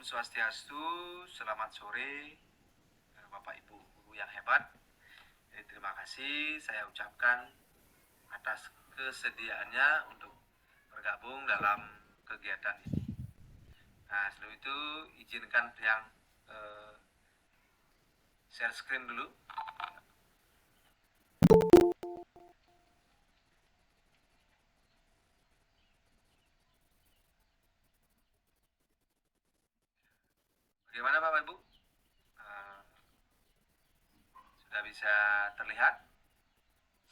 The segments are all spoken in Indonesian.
Swastiastu, selamat sore Bapak Ibu guru yang hebat. Jadi, terima kasih saya ucapkan atas kesediaannya untuk bergabung dalam kegiatan ini. Nah, sebelum itu izinkan yang share screen dulu. Bagaimana Bapak Ibu? Sudah bisa terlihat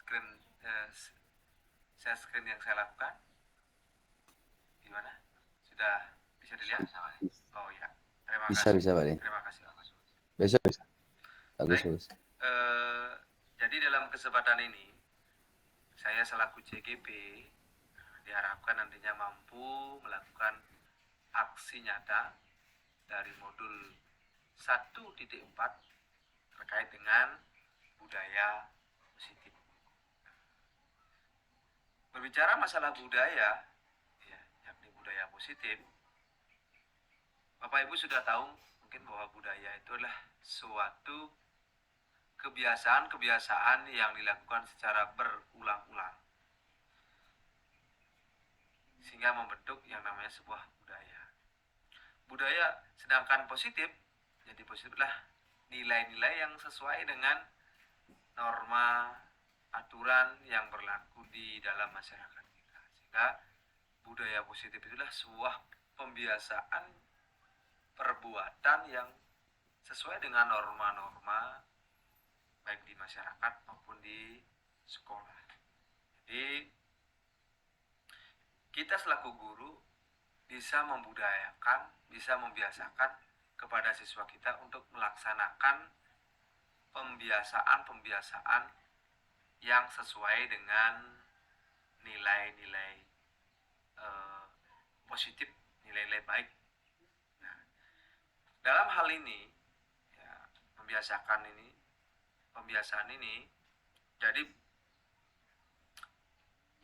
screen share screen yang saya lakukan? Gimana? Sudah bisa dilihat? Oh ya, terima kasih. Bisa Pak. Terima kasih. Bisa. Bagus. Jadi dalam kesempatan ini saya selaku CGP diharapkan nantinya mampu melakukan aksi nyata dari modul 1.4 terkait dengan budaya positif. Berbicara masalah budaya, ya, yakni budaya positif, Bapak Ibu sudah tahu mungkin bahwa budaya itu adalah suatu kebiasaan-kebiasaan yang dilakukan secara berulang-ulang sehingga membentuk yang namanya sebuah budaya. Budaya sedangkan positif, jadi positif adalah nilai-nilai yang sesuai dengan norma aturan yang berlaku di dalam masyarakat kita. Sehingga budaya positif itulah sebuah pembiasaan perbuatan yang sesuai dengan norma-norma baik di masyarakat maupun di sekolah. Jadi kita selaku guru bisa membudayakan, bisa membiasakan kepada siswa kita untuk melaksanakan pembiasaan-pembiasaan yang sesuai dengan nilai-nilai positif, nilai-nilai baik. Nah, dalam hal ini, ya, pembiasaan ini, jadi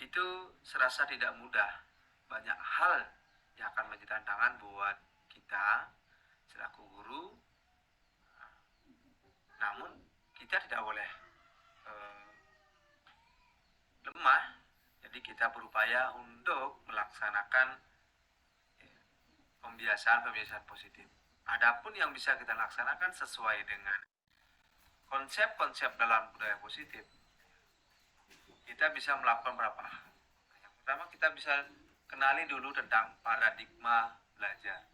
itu serasa tidak mudah. Banyak hal yang akan menjadi tantangan buat kita selaku guru. Namun kita tidak boleh lemah. Jadi kita berupaya untuk melaksanakan pembiasaan-pembiasaan positif. Adapun yang bisa kita laksanakan sesuai dengan konsep-konsep dalam budaya positif, kita bisa melakukan beberapa hal. Yang pertama, kita bisa kenali dulu tentang paradigma belajar.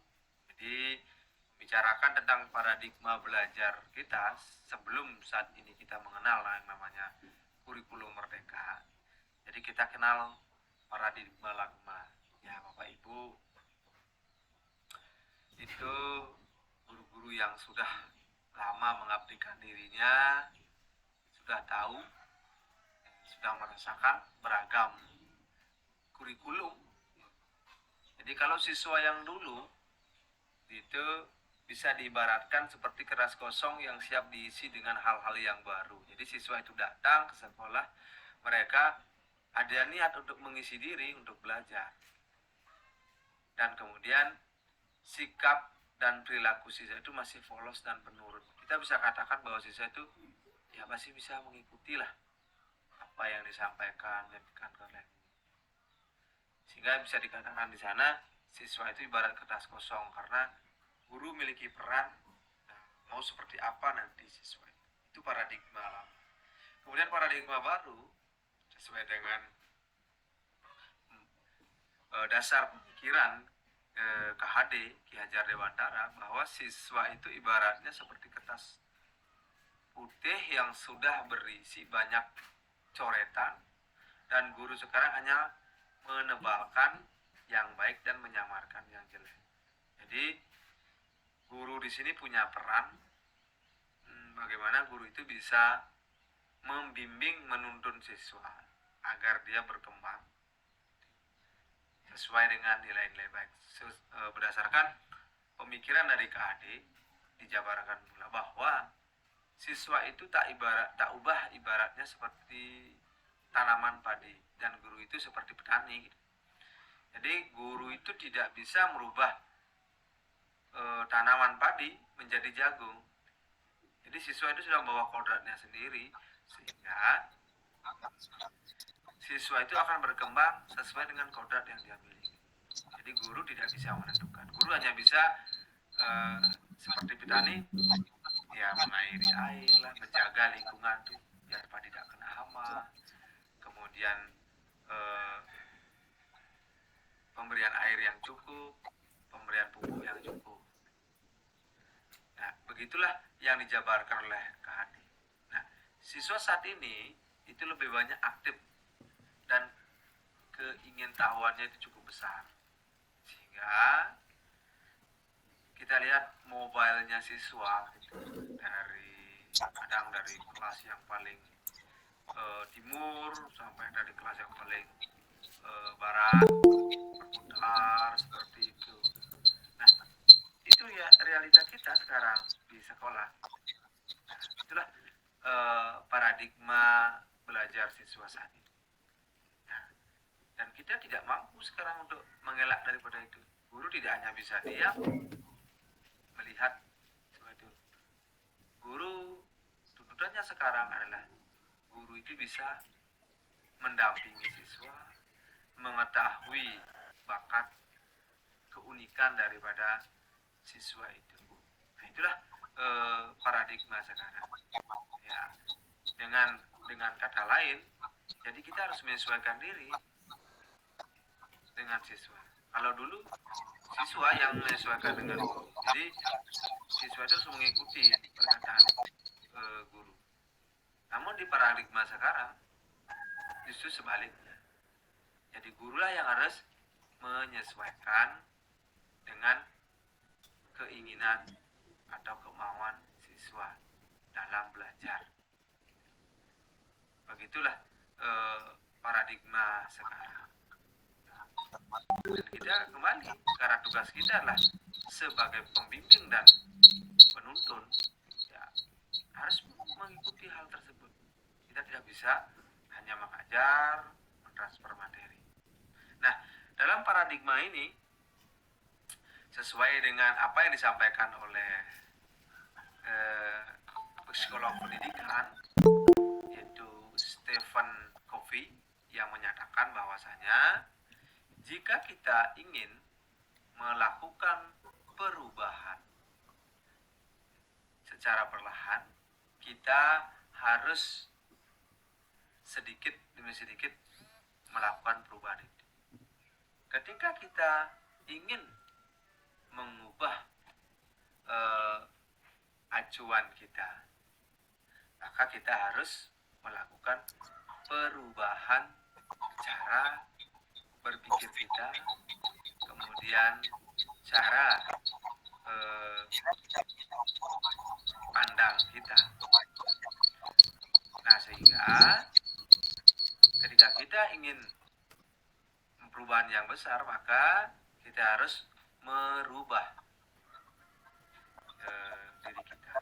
Jadi bicarakan tentang paradigma belajar kita sebelum saat ini kita mengenal yang namanya kurikulum merdeka. Jadi kita kenal paradigma lama. Ya Bapak Ibu, itu guru-guru yang sudah lama mengabdikan dirinya, sudah tahu, sudah merasakan beragam kurikulum. Jadi kalau siswa yang dulu itu bisa diibaratkan seperti keras kosong yang siap diisi dengan hal-hal yang baru. Jadi siswa itu datang ke sekolah, mereka ada niat untuk mengisi diri, untuk belajar. Dan kemudian sikap dan perilaku siswa itu masih polos dan penurut. Kita bisa katakan bahwa siswa itu ya masih bisa mengikuti lah apa yang disampaikan oleh. Sehingga bisa dikatakan di sana siswa itu ibarat kertas kosong karena guru memiliki peran mau seperti apa nanti siswa itu paradigma lama. Kemudian paradigma baru sesuai dengan dasar pemikiran KHD Ki Hajar Dewantara bahwa siswa itu ibaratnya seperti kertas putih yang sudah berisi banyak coretan dan guru sekarang hanya menebalkan yang baik dan menyamarkan yang jelek. Jadi guru di sini punya peran bagaimana guru itu bisa membimbing, menuntun siswa agar dia berkembang sesuai dengan nilai-nilai baik. Berdasarkan pemikiran dari KHD dijabarkan pula bahwa siswa itu tak ubah ibaratnya seperti tanaman padi dan guru itu seperti petani. Jadi guru itu tidak bisa merubah tanaman padi menjadi jagung. Jadi siswa itu sudah membawa kodratnya sendiri, sehingga siswa itu akan berkembang sesuai dengan kodrat yang dia miliki. Jadi guru tidak bisa menentukan. Guru hanya bisa seperti petani, ya mengairi air lah, menjaga lingkungan tuh biar padi tidak kena hama. Kemudian pemberian air yang cukup, pemberian pupuk yang cukup. Nah, begitulah yang dijabarkan oleh Kak Hadi. Nah, siswa saat ini itu lebih banyak aktif dan keingintahuannya itu cukup besar. Sehingga kita lihat mobilenya siswa gitu, kadang dari kelas yang paling timur sampai dari kelas yang paling barat berputar seperti itu. Nah, itu ya realita kita sekarang di sekolah. Nah, itulah paradigma belajar siswa saat ini. Nah, dan kita tidak mampu sekarang untuk mengelak daripada itu. Guru tidak hanya bisa diam melihat seperti itu. Guru tuntutannya sekarang adalah guru itu bisa mendampingi siswa, mengetahui bakat, keunikan daripada siswa itu. Nah, itulah paradigma sekarang. Ya, dengan kata lain, jadi kita harus menyesuaikan diri dengan siswa. Kalau dulu siswa yang menyesuaikan dengan guru, jadi siswa itu harus mengikuti perkataan guru. Namun di paradigma sekarang justru sebaliknya. Jadi gurulah yang harus menyesuaikan dengan keinginan atau kemauan siswa dalam belajar. Begitulah paradigma sekarang. Dan kita kembali karena tugas kita adalah sebagai pembimbing dan penuntun, ya, harus mengikuti hal tersebut. Kita tidak bisa hanya mengajar, mentransfer materi. Nah, dalam paradigma ini sesuai dengan apa yang disampaikan oleh psikolog pendidikan, yaitu Stephen Covey, yang menyatakan bahwasanya jika kita ingin melakukan perubahan secara perlahan, kita harus sedikit demi sedikit melakukan perubahan itu. Ketika kita ingin mengubah acuan kita, maka kita harus melakukan perubahan cara berpikir kita, kemudian cara pandang kita. Nah, sehingga ketika kita ingin perubahan yang besar, maka kita harus merubah diri kita.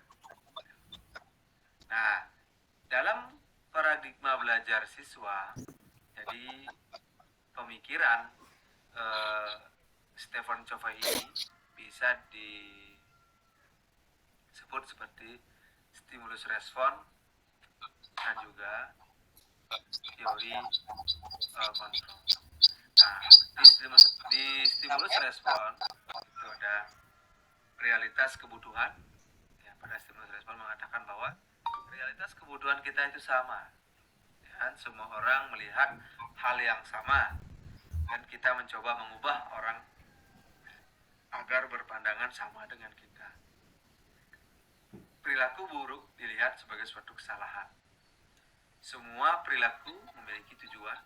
Nah, dalam paradigma belajar siswa, jadi pemikiran Stephen Covey ini bisa disebut seperti stimulus respon dan juga teori kontrol. Nah, di stimulus respon itu ada realitas kebutuhan. Ya, pada stimulus respon mengatakan bahwa realitas kebutuhan kita itu sama. Dan semua orang melihat hal yang sama. Dan kita mencoba mengubah orang agar berpandangan sama dengan kita. Perilaku buruk dilihat sebagai suatu kesalahan. Semua perilaku memiliki tujuan.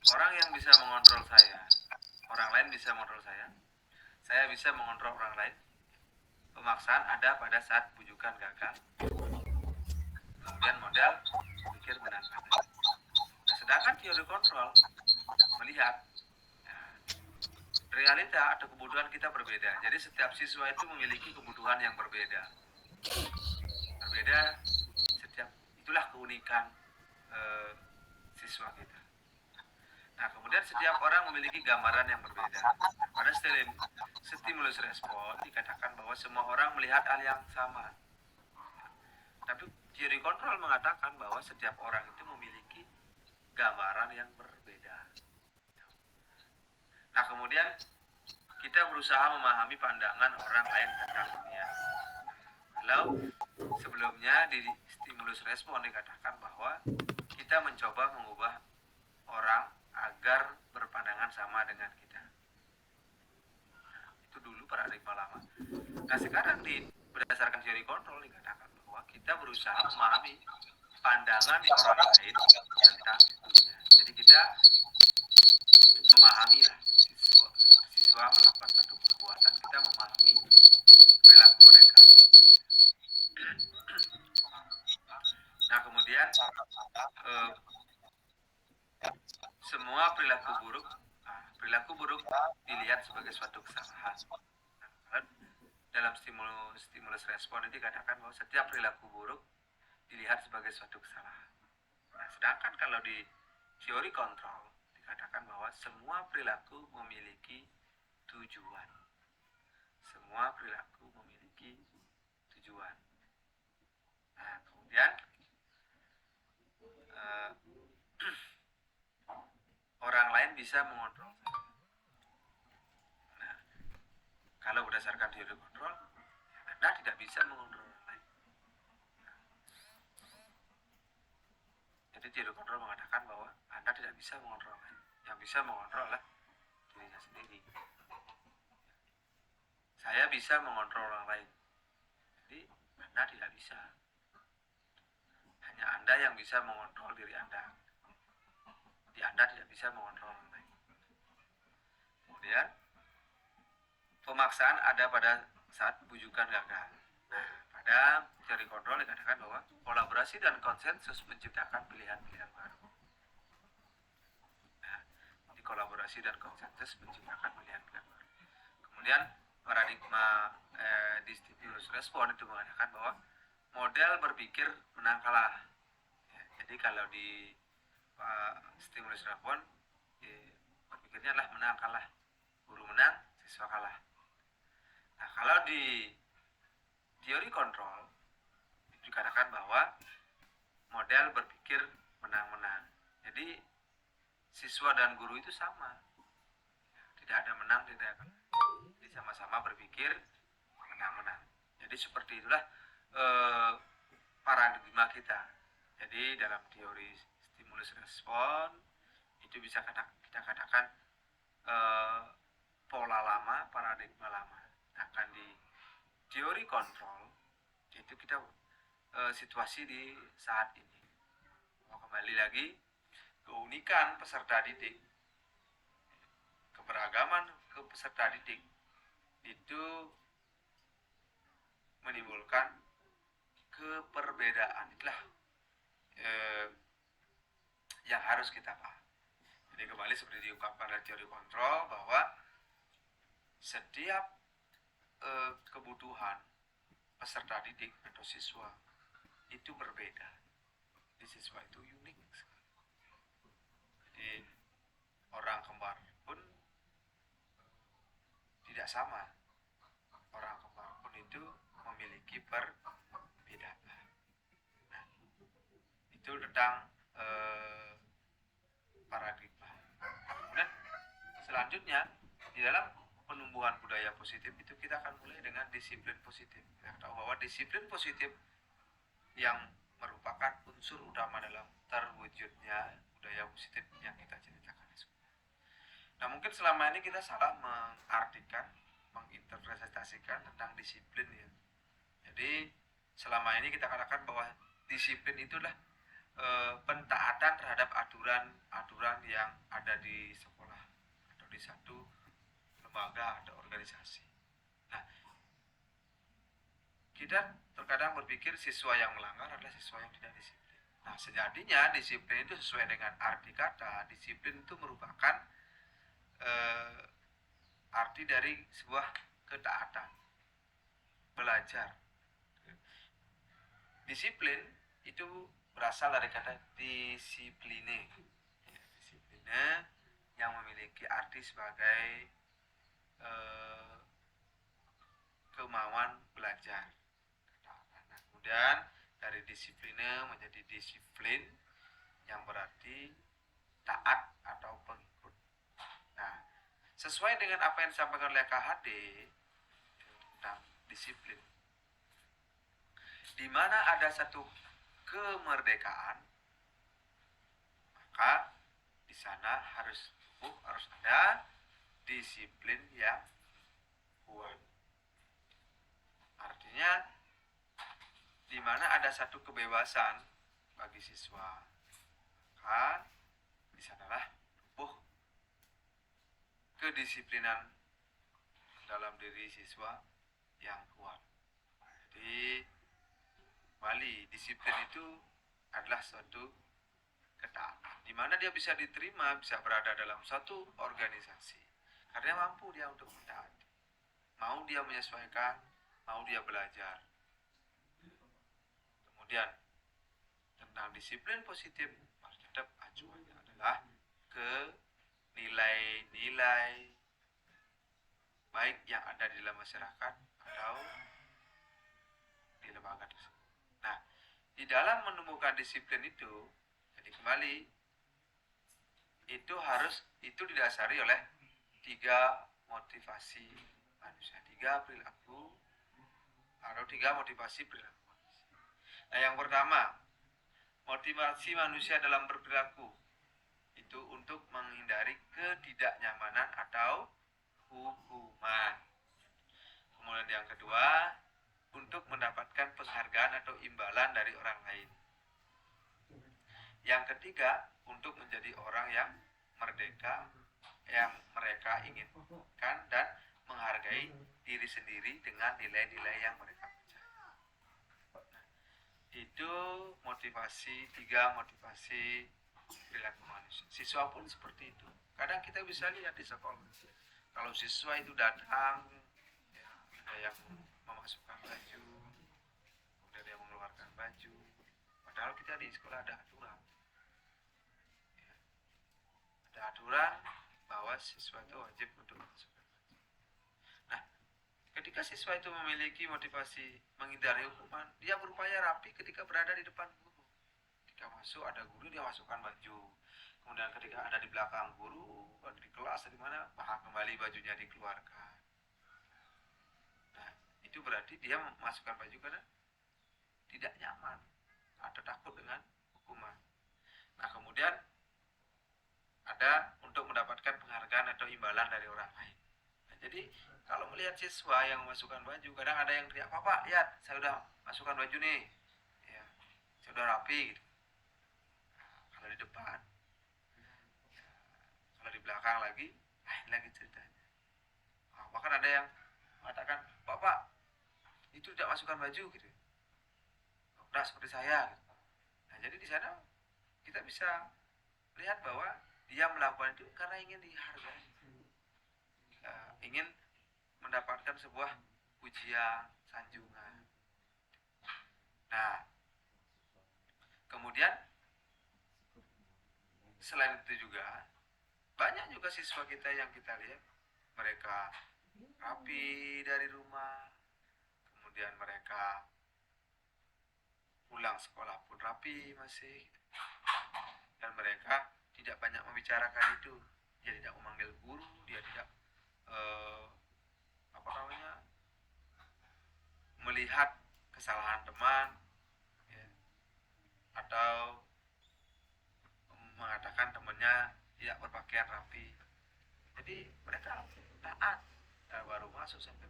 Orang yang bisa mengontrol saya, orang lain bisa mengontrol saya bisa mengontrol orang lain. Pemaksaan ada pada saat bujukan gagal. Kemudian modal pikir menangkap. Nah, sedangkan teori kontrol melihat realita atau kebutuhan kita berbeda. Jadi setiap siswa itu memiliki kebutuhan yang berbeda. Itulah keunikan siswa kita. Nah, kemudian Kemudian setiap orang memiliki gambaran yang berbeda. Pada stimulus respon dikatakan bahwa semua orang melihat hal yang sama. Tapi teori kontrol mengatakan bahwa setiap orang itu memiliki gambaran yang berbeda. Nah, kemudian kita berusaha memahami pandangan orang lain tentang dunia. Kalau sebelumnya di stimulus respon dikatakan bahwa kita mencoba mengubah orang agar berpandangan sama dengan kita. Itu dulu paradigma lama. Nah, sekarang berdasarkan teori kontrol dikatakan bahwa kita berusaha memahami pandangan orang lain tentang dunia. Jadi kita memahami lah, siswa melakukan satu perbuatan, kita memahami perilaku mereka. Nah, kemudian semua perilaku buruk dilihat sebagai suatu kesalahan. Nah, dalam stimulus respon itu dikatakan bahwa setiap perilaku buruk dilihat sebagai suatu kesalahan. Nah, sedangkan kalau di teori kontrol dikatakan bahwa semua perilaku memiliki tujuan. Semua perilaku memiliki tujuan. Nah, kemudian orang lain bisa mengontrol. Nah, kalau berdasarkan teori kontrol, Anda tidak bisa mengontrol orang lain. Jadi teori kontrol mengatakan bahwa Anda tidak bisa mengontrol orang lain. Yang bisa mengontrol adalah dirinya sendiri. Saya bisa mengontrol orang lain. Jadi Anda tidak bisa. Hanya Anda yang bisa mengontrol diri Anda. Jadi Anda tidak bisa mengontrol orang lain. Kemudian pemaksaan ada pada saat bujukan gagal. Nah, pada teori kontrol dikatakan bahwa kolaborasi dan konsensus menciptakan pilihan-pilihan baru. Nah, di kolaborasi dan konsensus menciptakan pilihan-pilihan baru. Kemudian paradigma di stimulus respon itu mengatakan bahwa model berpikir menang kalah. Ya, jadi kalau di stimulus respon berpikirnya adalah menang kalah, guru menang, siswa kalah. Nah, kalau di teori kontrol dikatakan bahwa model berpikir menang-menang. Jadi siswa dan guru itu sama, tidak ada menang, tidak ada kalah. Jadi sama-sama berpikir menang-menang. Jadi seperti itulah paradigma kita. Jadi dalam teori stimulus respon itu bisa kita katakan pola lama, paradigma lama. Akan di teori kontrol itu kita situasi di saat ini. Kembali lagi, keunikan peserta didik, keberagaman peserta didik itu menimbulkan keperbedaan. Itulah yang harus kita paham. Jadi kembali seperti diungkapkan dalam teori kontrol bahwa setiap kebutuhan peserta didik atau siswa itu berbeda. Di siswa itu unik sekali. Jadi orang kembar pun tidak sama. Orang kembar pun itu memiliki perbedaan. Nah, itu tentang paradigma. Kemudian selanjutnya di dalam penumbuhan budaya positif itu kita akan mulai dengan disiplin positif. Kita tahu bahwa disiplin positif yang merupakan unsur utama dalam terwujudnya budaya positif yang kita ceritakan. Nah, mungkin selama ini kita salah mengartikan, menginterpretasikan tentang disiplin ya. Jadi selama ini kita katakan bahwa disiplin itulah pentaatan terhadap aturan yang ada di sekolah atau di satu lembaga atau organisasi. Nah, kita terkadang berpikir siswa yang melanggar adalah siswa yang tidak disiplin. Nah, sejatinya disiplin itu sesuai dengan arti kata. Disiplin itu merupakan arti dari sebuah ketaatan, belajar. Disiplin itu berasal dari kata disipline. Disipline yang memiliki arti sebagai kemauan belajar. Nah, kemudian dari disiplina menjadi disiplin yang berarti taat atau pengikut. Nah, sesuai dengan apa yang disampaikan oleh KHD tentang disiplin, di mana ada satu kemerdekaan, maka di sana harus ada disiplin yang kuat. Artinya di mana ada satu kebebasan bagi siswa, maka di sanalah tumbuh kedisiplinan dalam diri siswa yang kuat. Jadi kembali, disiplin itu adalah suatu ketaatan, di mana dia bisa diterima, bisa berada dalam suatu organisasi karena mampu dia untuk mentaati, mau dia menyesuaikan, mau dia belajar. Kemudian tentang disiplin positif, tetap acuannya adalah ke nilai-nilai baik yang ada di dalam masyarakat atau di lembaga tersebut. Nah, di dalam menemukan disiplin itu, jadi kembali, itu didasari oleh 3 motivasi manusia, 3 perilaku atau 3 motivasi perilaku manusia. Nah, yang pertama, motivasi manusia dalam berperilaku itu untuk menghindari ketidaknyamanan atau hukuman. Kemudian yang kedua, untuk mendapatkan penghargaan atau imbalan dari orang lain. Yang ketiga, untuk menjadi orang yang merdeka, yang mereka inginkan dan menghargai diri sendiri dengan nilai-nilai yang mereka percaya. Itu motivasi, 3 motivasi perilaku manusia. Siswa pun seperti itu. Kadang kita bisa lihat di sekolah, kalau siswa itu datang, ya, ada yang memasukkan baju, ada yang mengeluarkan baju, padahal kita di sekolah ada aturan, ya, ada aturan bahwa siswa itu wajib untuk memasukkan baju. Nah, ketika siswa itu memiliki motivasi menghindari hukuman, dia berupaya rapi ketika berada di depan guru. Ketika masuk ada guru, dia masukkan baju. Kemudian ketika ada di belakang guru, di kelas di mana, kembali bajunya dikeluarkan. Nah, itu berarti dia memasukkan baju karena tidak nyaman atau takut dengan hukuman. Nah, kemudian ada untuk mendapatkan penghargaan atau imbalan dari orang lain. Nah, jadi kalau melihat siswa yang memasukkan baju, kadang ada yang teriak, "Pak, lihat, saya udah masukkan baju nih, ya, saya udah rapi." Gitu. Nah, kalau di depan, ya, kalau di belakang lagi, lain lagi ceritanya. Nah, bahkan ada yang mengatakan, "Pak, itu tidak masukkan baju," gitu. Udah seperti saya. Gitu. Nah, jadi di sana kita bisa lihat bahwa dia melakukan itu karena ingin dihargai, ingin mendapatkan sebuah pujian, sanjungan. Nah, kemudian selain itu juga banyak juga siswa kita yang kita lihat mereka rapi dari rumah, kemudian mereka pulang sekolah pun rapi masih, dan mereka tidak banyak membicarakan itu. Dia tidak memanggil guru, dia tidak melihat kesalahan teman, ya, atau mengatakan temannya tidak berpakaian rapi. Jadi mereka taat, baru masuk sampai.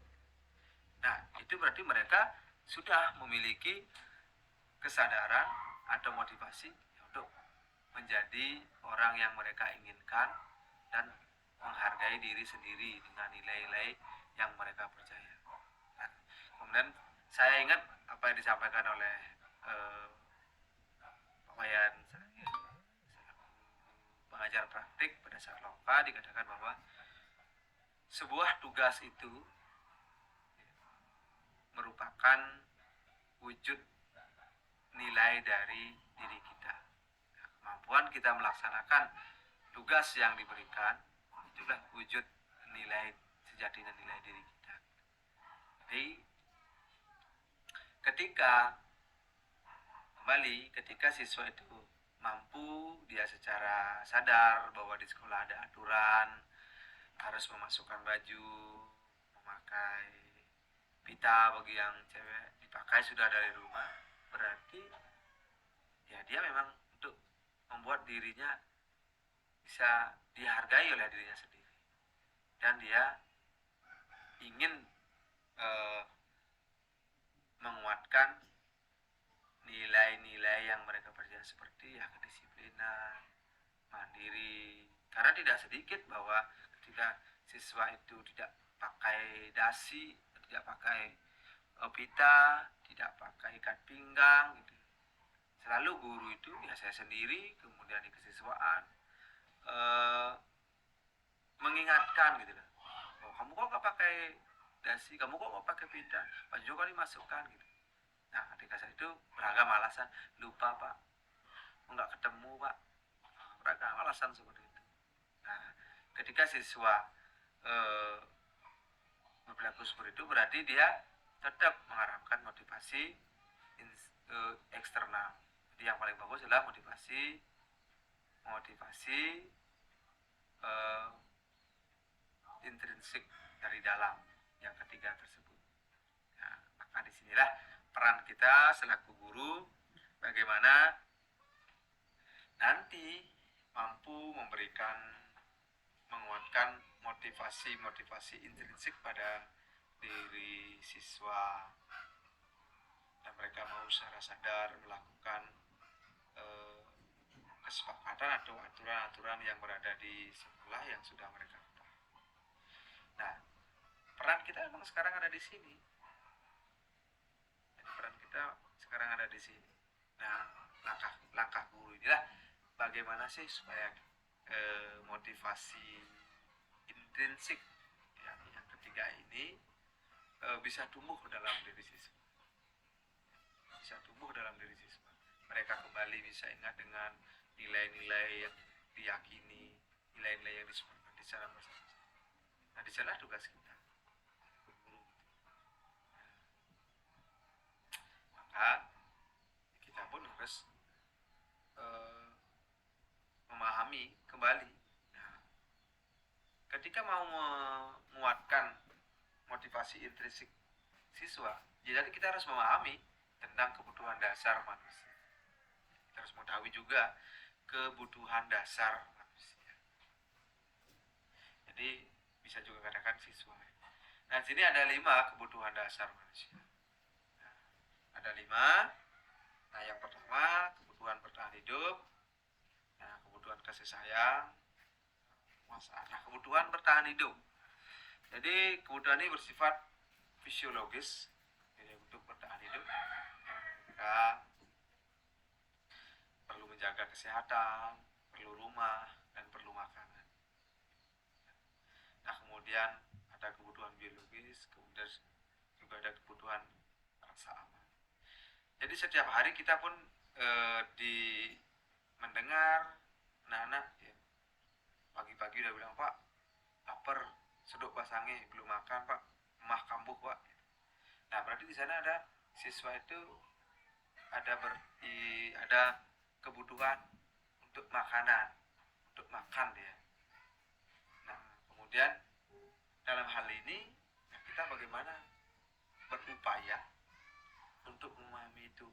Nah, itu berarti mereka sudah memiliki kesadaran atau motivasi untuk menjadi orang yang mereka inginkan dan menghargai diri sendiri dengan nilai-nilai yang mereka percaya. Nah, kemudian saya ingat apa yang disampaikan oleh Pak Wayan, pengajar praktik pada saat loka, dikatakan bahwa sebuah tugas itu merupakan wujud nilai dari diri kita. Kemampuan kita melaksanakan tugas yang diberikan, itulah wujud nilai sejatinya, nilai diri kita. Jadi ketika siswa itu mampu, dia secara sadar bahwa di sekolah ada aturan, harus memasukkan baju, memakai pita bagi yang cewek dipakai sudah dari rumah, berarti ya dia memang untuk membuat dirinya bisa dihargai oleh dirinya sendiri, dan dia ingin menguatkan nilai-nilai yang mereka percaya seperti ya kedisiplinan, mandiri. Karena tidak sedikit bahwa ketika siswa itu tidak pakai dasi, tidak pakai pita, tidak pakai ikat pinggang gitu, selalu guru itu ya saya sendiri kemudian di kesiswaan mengingatkan gitu loh, oh kamu kok nggak pakai dasi, kamu kok nggak pakai pita, baju kok dimasukkan gitu. Nah ketika saya itu beragam alasan, lupa pak, nggak ketemu pak, beragam alasan seperti itu. Nah ketika siswa berperilaku seperti itu, berarti dia tetap mengharapkan motivasi eksternal. Jadi yang paling bagus adalah motivasi intrinsik dari dalam, yang ketiga tersebut. Nah, maka disinilah peran kita selaku guru, bagaimana nanti mampu menguatkan motivasi intrinsik pada diri siswa, dan mereka mau secara sadar melakukan kesepakatan atau aturan-aturan yang berada di sekolah yang sudah mereka ketahui. Nah, peran kita memang sekarang ada di sini. Jadi peran kita sekarang ada di sini. Nah, langkah guru inilah bagaimana sih supaya motivasi intrinsik yang ketiga ini bisa tumbuh dalam diri siswa. Mereka kembali bisa ingat dengan nilai-nilai yang diyakini, nilai-nilai yang disepakati secara bersama-sama. Nah, disinilah tugas kita, guru. Maka kita pun harus memahami kembali. Nah, ketika mau menguatkan motivasi intrinsik siswa, jadi kita harus memahami tentang kebutuhan dasar manusia. Kita harus mengetahui juga kebutuhan dasar manusia. Jadi bisa juga katakan siswa. Nah, sini ada 5 kebutuhan dasar manusia. Nah, ada 5. Nah, yang pertama kebutuhan bertahan hidup. Nah, kebutuhan kasih sayang. Nah, kebutuhan bertahan hidup. Jadi kebutuhan ini bersifat fisiologis. Jadi untuk bertahan hidup, mereka perlu menjaga kesehatan, perlu rumah, dan perlu makanan. Nah, kemudian ada kebutuhan biologis, kemudian juga ada kebutuhan rasa aman. Jadi setiap hari kita pun mendengar anak-anak ya, pagi-pagi udah bilang, Pak, lapar, seduk pasangi, belum makan Pak, emah kambuh Pak. Nah, berarti di sana ada siswa itu ada kebutuhan untuk makanan, untuk makan dia. Nah, kemudian dalam hal ini kita bagaimana berupaya untuk memahami itu.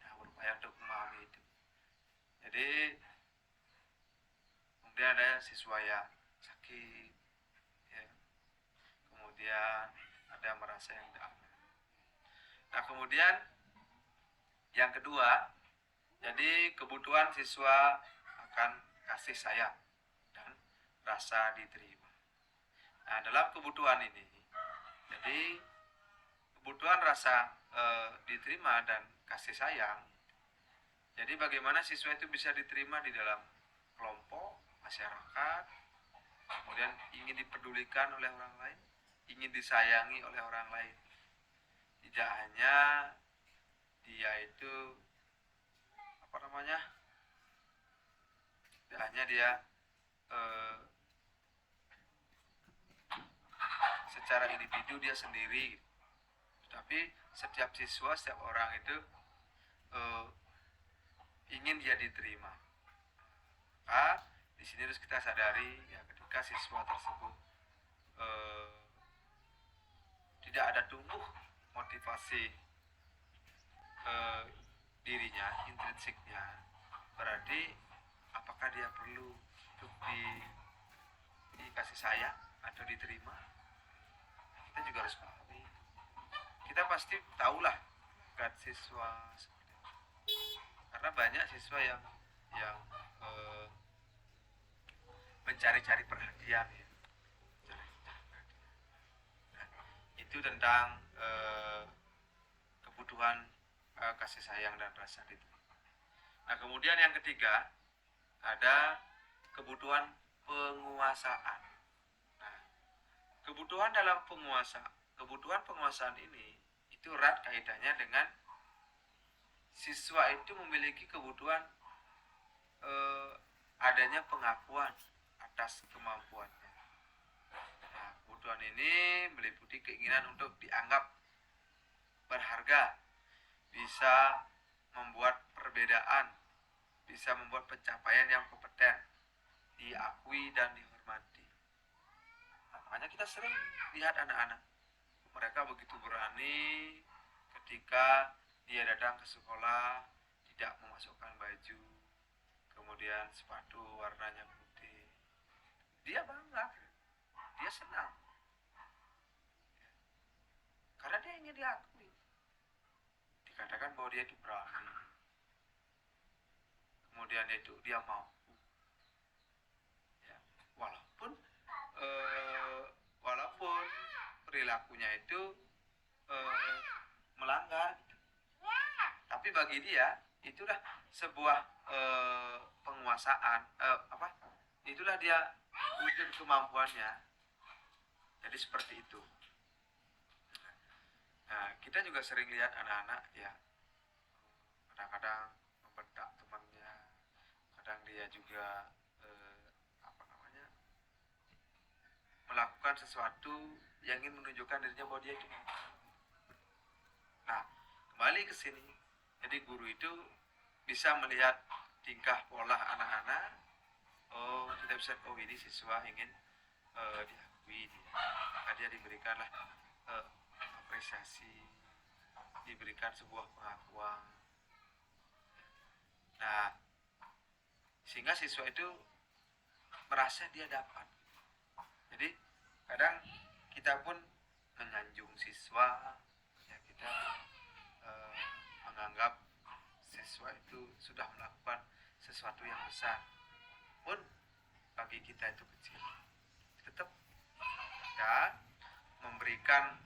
Nah, berupaya untuk memahami itu. Jadi kemudian ada siswa yang sakit, ya. Kemudian ada merasa yang tidak aman. Nah, kemudian yang kedua, jadi kebutuhan siswa akan kasih sayang dan rasa diterima. Nah, dalam kebutuhan ini, jadi kebutuhan rasa diterima dan kasih sayang. Jadi bagaimana siswa itu bisa diterima di dalam kelompok, masyarakat, kemudian ingin dipedulikan oleh orang lain, ingin disayangi oleh orang lain. Tidak hanya dia itu tidak hanya misalnya dia secara individu dia sendiri, tapi setiap siswa, setiap orang itu ingin dia diterima. Maka di sini harus kita sadari ya, ketika siswa tersebut tidak ada tumbuh motivasi dirinya, intrinsiknya, berarti apakah dia perlu untuk dikasih sayang atau diterima? Kita juga harus pahami. Kita pasti tahulah kan siswa seperti itu. Karena banyak siswa yang mencari-cari perhatian ya. Nah, itu tentang kebutuhan kasih sayang dan rasa diterima. Nah, kemudian yang ketiga ada kebutuhan penguasaan. Nah, kebutuhan penguasaan ini itu erat kaitannya dengan siswa itu memiliki kebutuhan adanya pengakuan atas kemampuannya. Nah, kebutuhan ini meliputi keinginan untuk dianggap berharga, bisa membuat perbedaan, bisa membuat pencapaian yang kompeten, diakui dan dihormati. Nah, makanya kita sering lihat anak-anak, mereka begitu berani ketika dia datang ke sekolah, tidak memasukkan baju, kemudian sepatu warnanya putih. Dia bangga, dia senang, karena dia ingin diakui, dikatakan bahwa dia itu berani, kemudian itu dia mampu ya, walaupun perilakunya itu melanggar gitu. Tapi bagi dia itulah sebuah penguasaan, itulah dia wujud kemampuannya. Jadi seperti itu. Nah, kita juga sering lihat anak-anak ya, kadang-kadang membentak temannya, kadang dia juga melakukan sesuatu yang ingin menunjukkan dirinya bahwa dia itu mampu. Nah, kembali ke sini, jadi guru itu bisa melihat tingkah pola anak-anak. Oh, kita bisa, oh ini siswa ingin diakui, maka dia diberikanlah apresiasi, diberikan sebuah pengakuan. Nah, sehingga siswa itu merasa dia dapat. Jadi kadang kita pun menyanjung siswa, ya kita menganggap siswa itu sudah melakukan sesuatu yang besar, pun bagi kita itu kecil. Tetap kita memberikan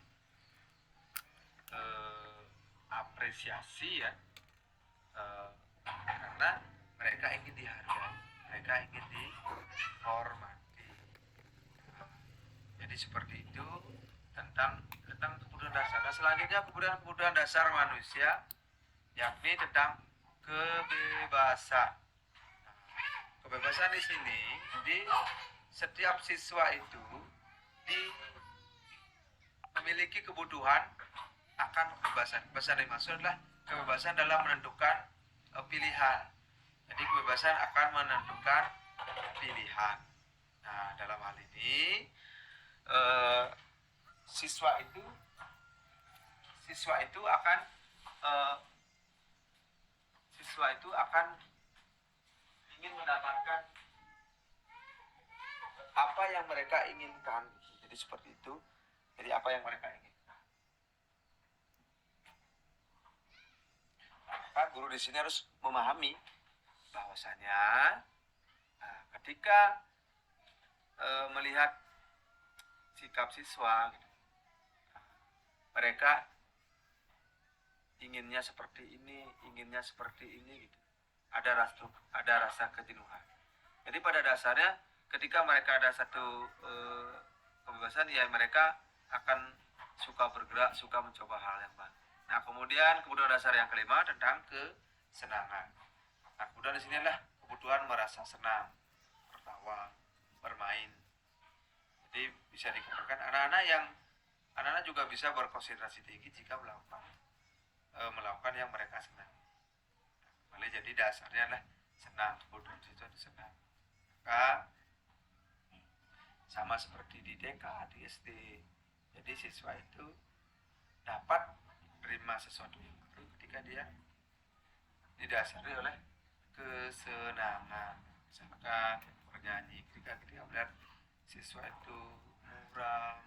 apresiasi ya, karena mereka ingin dihargai, mereka ingin dihormati. Jadi seperti itu tentang kebutuhan dasar. Nah, selanjutnya kebutuhan dasar manusia, yakni tentang kebebasan. Kebebasan di sini, di setiap siswa itu memiliki kebutuhan akan kebebasan. Kebebasan yang dimaksud adalah kebebasan dalam menentukan pilihan. Jadi kebebasan akan menentukan pilihan. Nah, dalam hal ini siswa itu akan ingin mendapatkan apa yang mereka inginkan. Jadi seperti itu. Jadi apa yang mereka inginkan. Maka guru di sini harus memahami bahwasanya ketika melihat sikap siswa, mereka inginnya seperti ini gitu. Ada rasa kejenuhan. Jadi pada dasarnya ketika mereka ada satu kebebasan, ya mereka akan suka bergerak, suka mencoba hal yang baru. Nah, kemudian kebutuhan dasar yang kelima tentang kesenangan. Nah, kemudian di sini adalah kebutuhan merasa senang. tertawa, bermain. Jadi bisa dikatakan anak-anak juga bisa berkonsentrasi tinggi jika melakukan yang mereka senang. Boleh, jadi dasarnya adalah senang, kemudian itu senang. Maka sama seperti di TK, di SD. Jadi siswa itu dapat menerima sesuatu yang baru ketika dia didasari oleh kesenangan. Misalkan bernyanyi, ketika melihat siswa itu muram,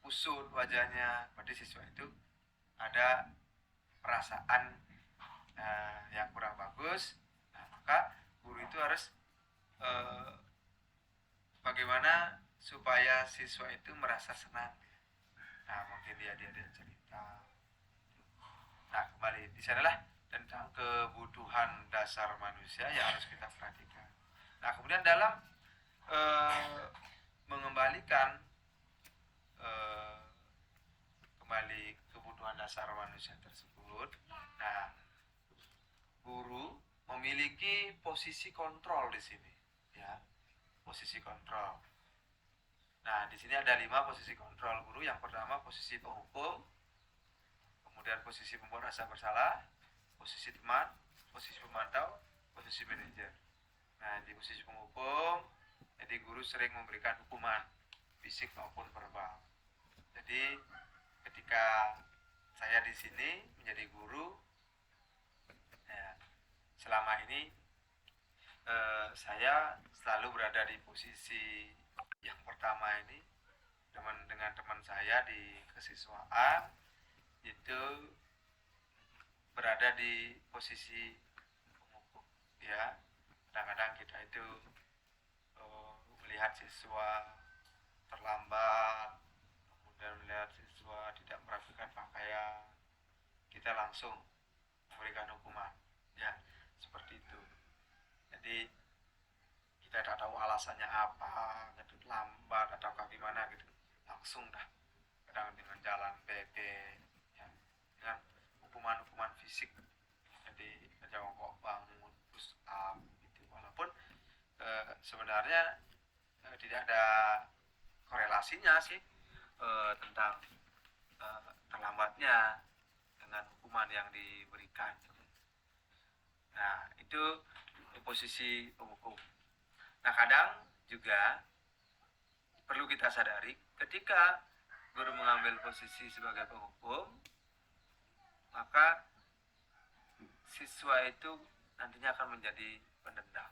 kusut wajahnya, berarti siswa itu ada perasaan yang kurang bagus. Nah, maka guru itu harus bagaimana supaya siswa itu merasa senang. Nah, mungkin dia cerita. Nah, kembali di sanalah tentang kebutuhan dasar manusia yang harus kita perhatikan. Nah, kemudian dalam mengembalikan kembali kebutuhan dasar manusia tersebut, nah, guru memiliki posisi kontrol di sini, ya, posisi kontrol. Nah, di sini ada 5 posisi kontrol guru. Yang pertama posisi penghukum, kemudian posisi pembuat rasa bersalah, posisi teman, posisi pemantau, posisi manajer. Nah, di posisi penghukum, jadi guru sering memberikan hukuman fisik maupun verbal. Jadi ketika saya di sini menjadi guru, ya, selama ini saya selalu berada di posisi yang pertama ini dengan teman saya di kesiswaan, itu berada di posisi penghukum, ya. Kadang-kadang kita itu melihat siswa terlambat, kemudian melihat siswa tidak merapikan pakaian, kita langsung memberikan hukuman, ya, seperti itu. Jadi kita tidak tahu alasannya apa, gitu, lambat atau gimana gitu, langsung dah, kadang dengan jalan PP, ya, dengan hukuman fisik. Jadi jongkok bangun, push up gitu. Walaupun sebenarnya tidak ada korelasinya sih tentang terlambatnya dengan hukuman yang diberikan. Nah, itu posisi penghukum. Nah, kadang juga perlu kita sadari ketika guru mengambil posisi sebagai penghukum, maka siswa itu nantinya akan menjadi pendendam.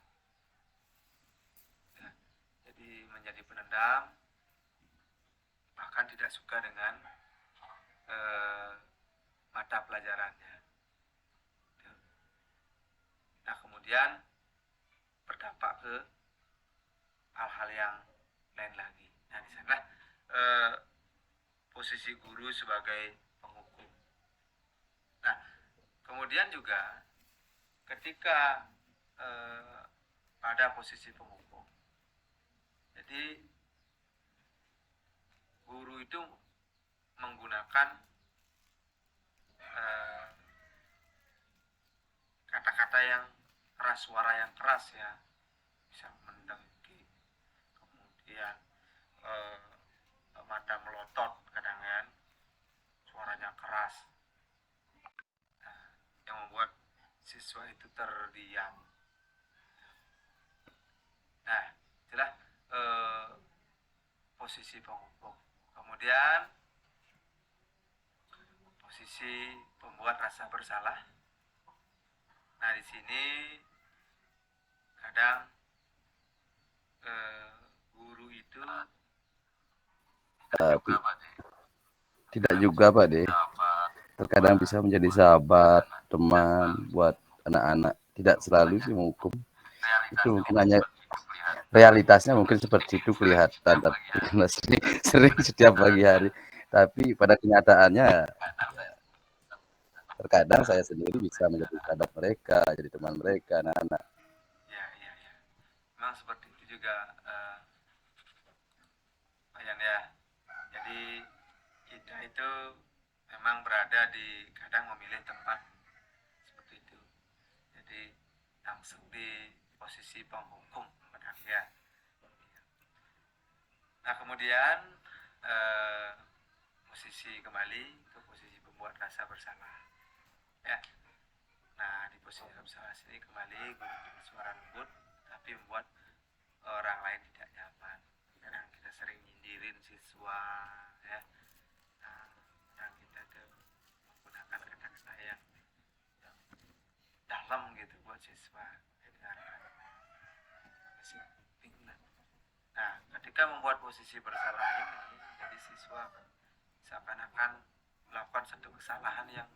Ya, jadi menjadi pendendam, bahkan tidak suka dengan mata pelajarannya. Nah, kemudian berdampak ke hal-hal yang lain lagi. Nah, di sana posisi guru sebagai penghukum. Nah, kemudian juga ketika pada posisi penghukum, jadi guru itu menggunakan kata-kata yang keras, suara yang keras, ya, bisa mendengki, kemudian mata melotot, kadang kan suaranya keras, yang membuat siswa itu terdiam. Nah, itulah posisi penghukum. Kemudian posisi pembuat rasa bersalah. Nah, di sini kadang guru itu tidak juga Pak De, terkadang bisa menjadi sahabat, teman buat anak-anak, tidak selalu sih menghukum. Itu mungkin hanya realitasnya mungkin seperti itu kelihatan, tapi karena sering setiap pagi hari, tapi pada kenyataannya terkadang saya sendiri bisa menjadi sahabat mereka, jadi teman mereka, anak-anak. Ya. Memang seperti itu juga, Bayan, ya. Jadi kita itu memang berada di, kadang memilih tempat seperti itu. Jadi langsung di posisi penghukum kadang ya. Nah kemudian posisi kembali ke posisi pembuat rasa bersalah ya. Nah di posisi bersalah sini kembali guru bersuara lembut tapi membuat orang lain tidak nyaman. Kadang kita sering nyindirin siswa ya. Nah kadang kita tuh menggunakan kata-kata yang dalam gitu buat siswa dengarkan. Nah ketika membuat posisi bersalah ini, jadi siswa seakan-akan melakukan satu kesalahan yang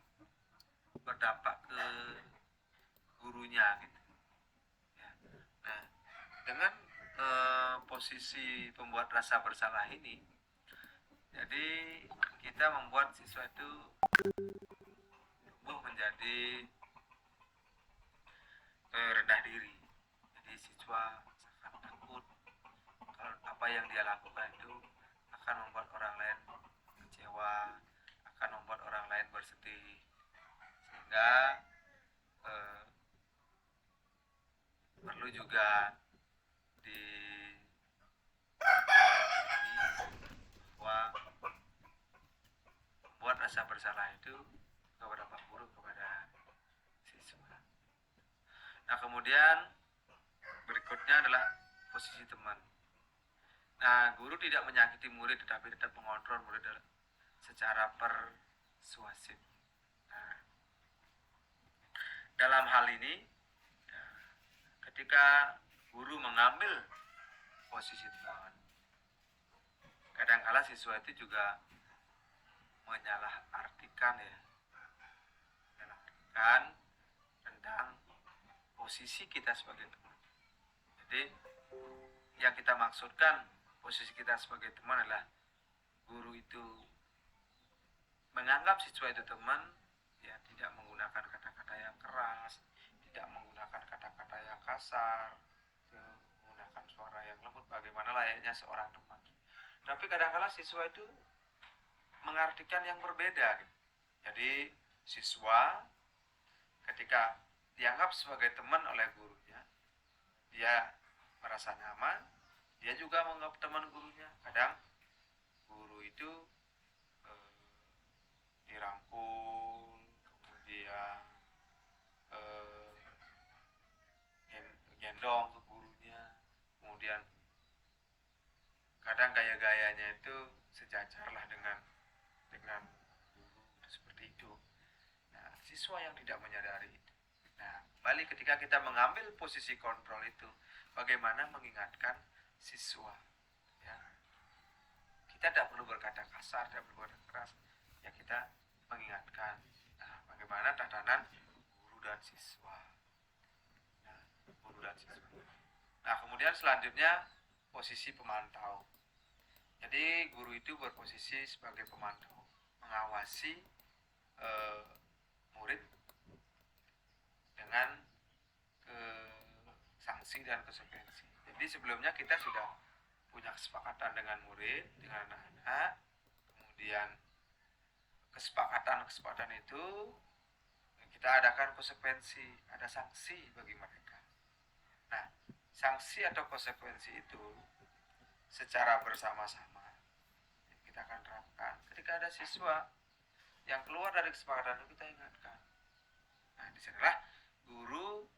berdampak ke gurunya gitu ya. Nah dengan posisi pembuat rasa bersalah ini, jadi kita membuat siswa itu tumbuh menjadi rendah diri. Jadi siswa sangat takut kalau apa yang dia lakukan itu akan membuat orang lain kecewa, akan membuat orang lain bersedih, sehingga perlu juga di bahwa membuat rasa bersalah itu kepada Pak Guru, kepada siswa. Nah kemudian berikutnya adalah posisi teman. Nah guru tidak menyakiti murid tetapi tetap mengontrol murid secara persuasif. Nah, dalam hal ini ketika guru mengambil posisi teman, kadangkala siswa itu juga menyalahartikan tentang posisi kita sebagai teman. Jadi yang kita maksudkan posisi kita sebagai teman adalah guru itu menganggap siswa itu teman, ya tidak menggunakan kata-kata yang keras, tidak menggunakan kata-kata yang kasar, menggunakan suara yang lembut bagaimana layaknya seorang teman. Tapi kadang-kala siswa itu mengartikan yang berbeda. Jadi siswa ketika dianggap sebagai teman oleh gurunya, dia merasa nyaman, dia juga menganggap teman gurunya. Kadang guru itu dirangkul, kemudian gendong ke gurunya, kemudian kadang gaya-gayanya itu sejajar lah dengan guru, seperti itu. Nah, siswa yang tidak menyadari itu. Nah, balik ketika kita mengambil posisi kontrol itu, bagaimana mengingatkan siswa ya. Kita tidak perlu berkata kasar, tidak perlu berkata keras, ya kita mengingatkan. Nah, bagaimana tatanan guru dan siswa. Nah kemudian selanjutnya posisi pemantau. Jadi guru itu berposisi sebagai pemantau, mengawasi murid dengan sanksi dan konsekuensi. Jadi sebelumnya kita sudah punya kesepakatan dengan murid, dengan anak-anak, kemudian kesepakatan itu kita adakan konsekuensi, ada sanksi bagi mereka. Nah, sanksi atau konsekuensi itu secara bersama-sama kita akan terapkan. Ketika ada siswa yang keluar dari kesepakatan itu, kita ingatkan. Nah, disinilah guru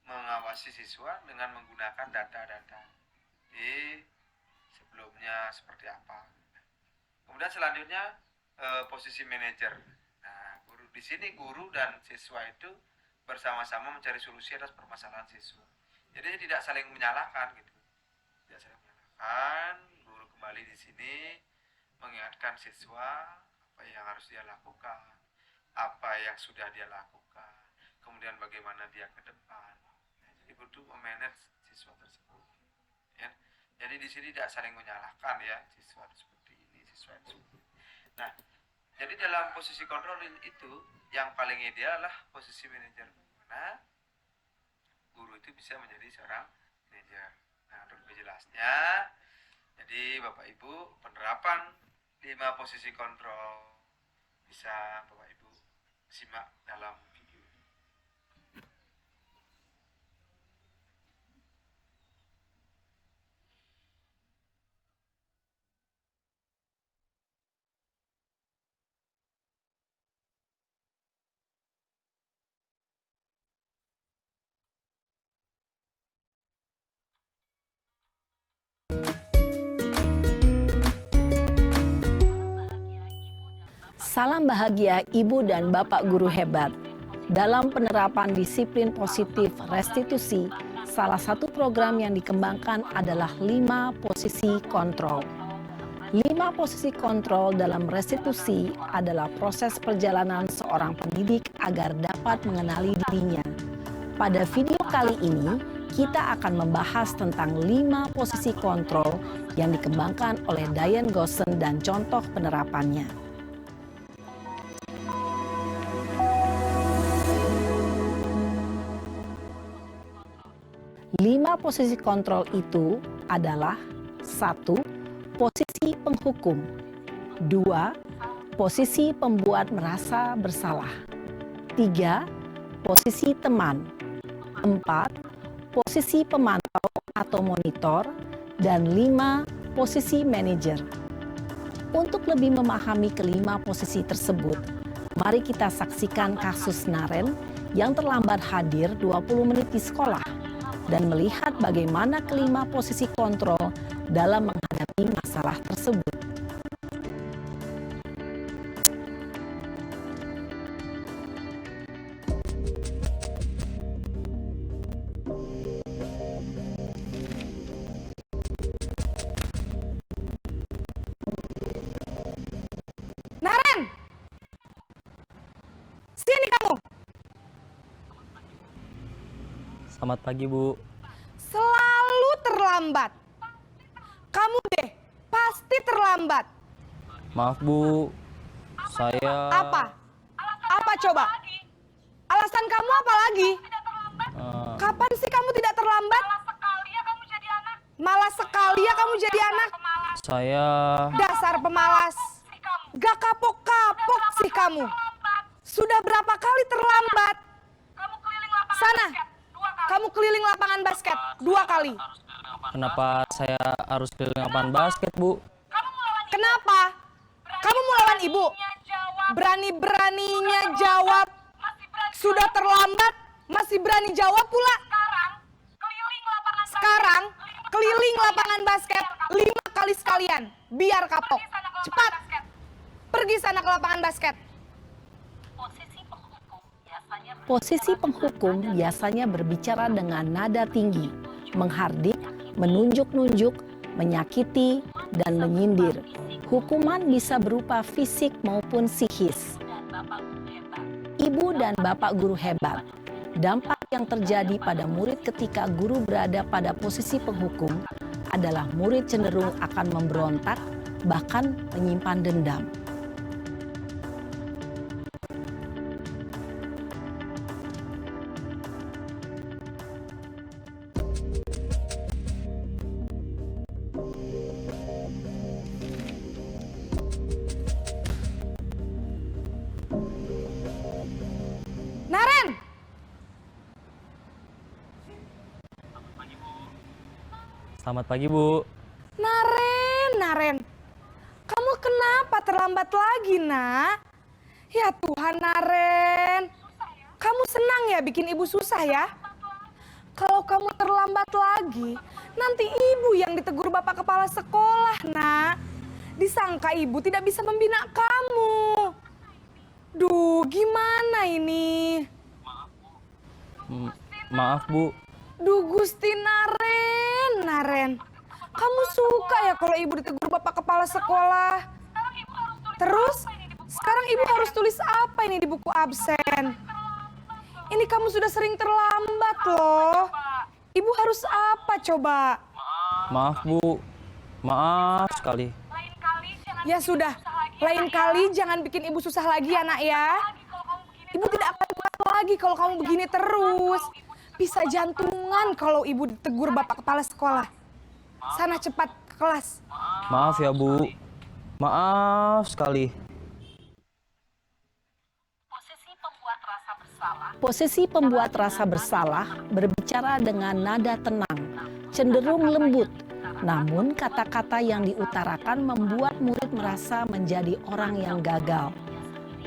mengawasi siswa dengan menggunakan data-data di sebelumnya seperti apa. Kemudian selanjutnya posisi manajer. Nah, guru di sini guru dan siswa itu bersama-sama mencari solusi atas permasalahan siswa. Jadi tidak saling menyalahkan gitu. Tidak saling menyalahkan. Guru kembali di sini mengingatkan siswa apa yang harus dia lakukan, apa yang sudah dia lakukan, kemudian bagaimana dia ke depan. Nah, jadi guru memanage siswa tersebut. Ya. Jadi di sini tidak saling menyalahkan ya, siswa seperti ini, siswa seperti ini. Nah, jadi dalam posisi kontrol itu yang paling ideal adalah posisi manajer. Nah, guru itu bisa menjadi seorang manajer. Nah, untuk lebih jelasnya, jadi Bapak Ibu penerapan 5 posisi kontrol bisa Bapak Ibu simak dalam video Salam bahagia Ibu dan Bapak guru hebat. Dalam penerapan disiplin positif restitusi, salah satu program yang dikembangkan adalah 5 posisi kontrol. 5 posisi kontrol dalam restitusi adalah proses perjalanan seorang pendidik agar dapat mengenali dirinya. Pada video kali ini, kita akan membahas tentang 5 posisi kontrol yang dikembangkan oleh Diane Goossen dan contoh penerapannya. 5 posisi kontrol itu adalah 1. Posisi penghukum. 2. Posisi pembuat merasa bersalah. 3. Posisi teman. 4. Posisi pemantau atau monitor. Dan 5. Posisi manajer. Untuk lebih memahami kelima posisi tersebut, mari kita saksikan kasus Naren yang terlambat hadir 20 menit di sekolah dan melihat bagaimana kelima posisi kontrol dalam menghadapi masalah tersebut. Naren! Sini kamu! Selamat pagi, Bu. Selalu terlambat. Kamu deh, pasti terlambat. Maaf, Bu. Saya... Apa? Apa coba? Alasan kamu apa lagi? Kapan sih kamu tidak terlambat? Malas sekali ya kamu jadi anak. Saya... Dasar pemalas. Gak kapok-kapok sih kamu. Sudah berapa kali terlambat? Sana, kamu keliling lapangan basket 2 kali. Kenapa saya harus keliling lapangan basket, Bu? Kenapa? Kamu mau lawan ibu? Berani-beraninya jawab. Sudah terlambat, masih berani jawab pula. Sekarang, keliling lapangan basket 5 kali sekalian. Biar kapok. Cepat. Pergi sana ke lapangan basket. Posisi penghukum biasanya berbicara dengan nada tinggi, menghardik, menunjuk-nunjuk, menyakiti, dan menyindir. Hukuman bisa berupa fisik maupun psikis. Ibu dan Bapak guru hebat. Dampak yang terjadi pada murid ketika guru berada pada posisi penghukum adalah murid cenderung akan memberontak, bahkan menyimpan dendam. Naren! Selamat pagi, Bu. Naren. Kamu kenapa terlambat lagi, nak? Ya Tuhan, Naren. Kamu senang ya bikin ibu susah ya? Kalau kamu terlambat lagi, nanti ibu yang ditegur Bapak Kepala Sekolah, nak. Disangka ibu tidak bisa membina kamu. Duh, gimana ini? Maaf, Bu. Duh, Gusti Naren. Kamu suka ya kalau ibu ditegur Bapak Kepala Sekolah? Terus, sekarang ibu harus tulis apa ini di buku absen? Ini kamu sudah sering terlambat loh. Ibu harus apa coba? Maaf, Bu. Maaf sekali. Ya sudah, lain kali jangan bikin ibu susah lagi ya, nak ya. Ibu tidak akan kuat lagi kalau kamu begini terus. Bisa jantungan kalau ibu ditegur Bapak Kepala Sekolah. Sana cepat ke kelas. Maaf ya, Bu. Maaf sekali. Posisi pembuat rasa bersalah berbicara dengan nada tenang, cenderung lembut. Namun kata-kata yang diutarakan membuat murid merasa menjadi orang yang gagal.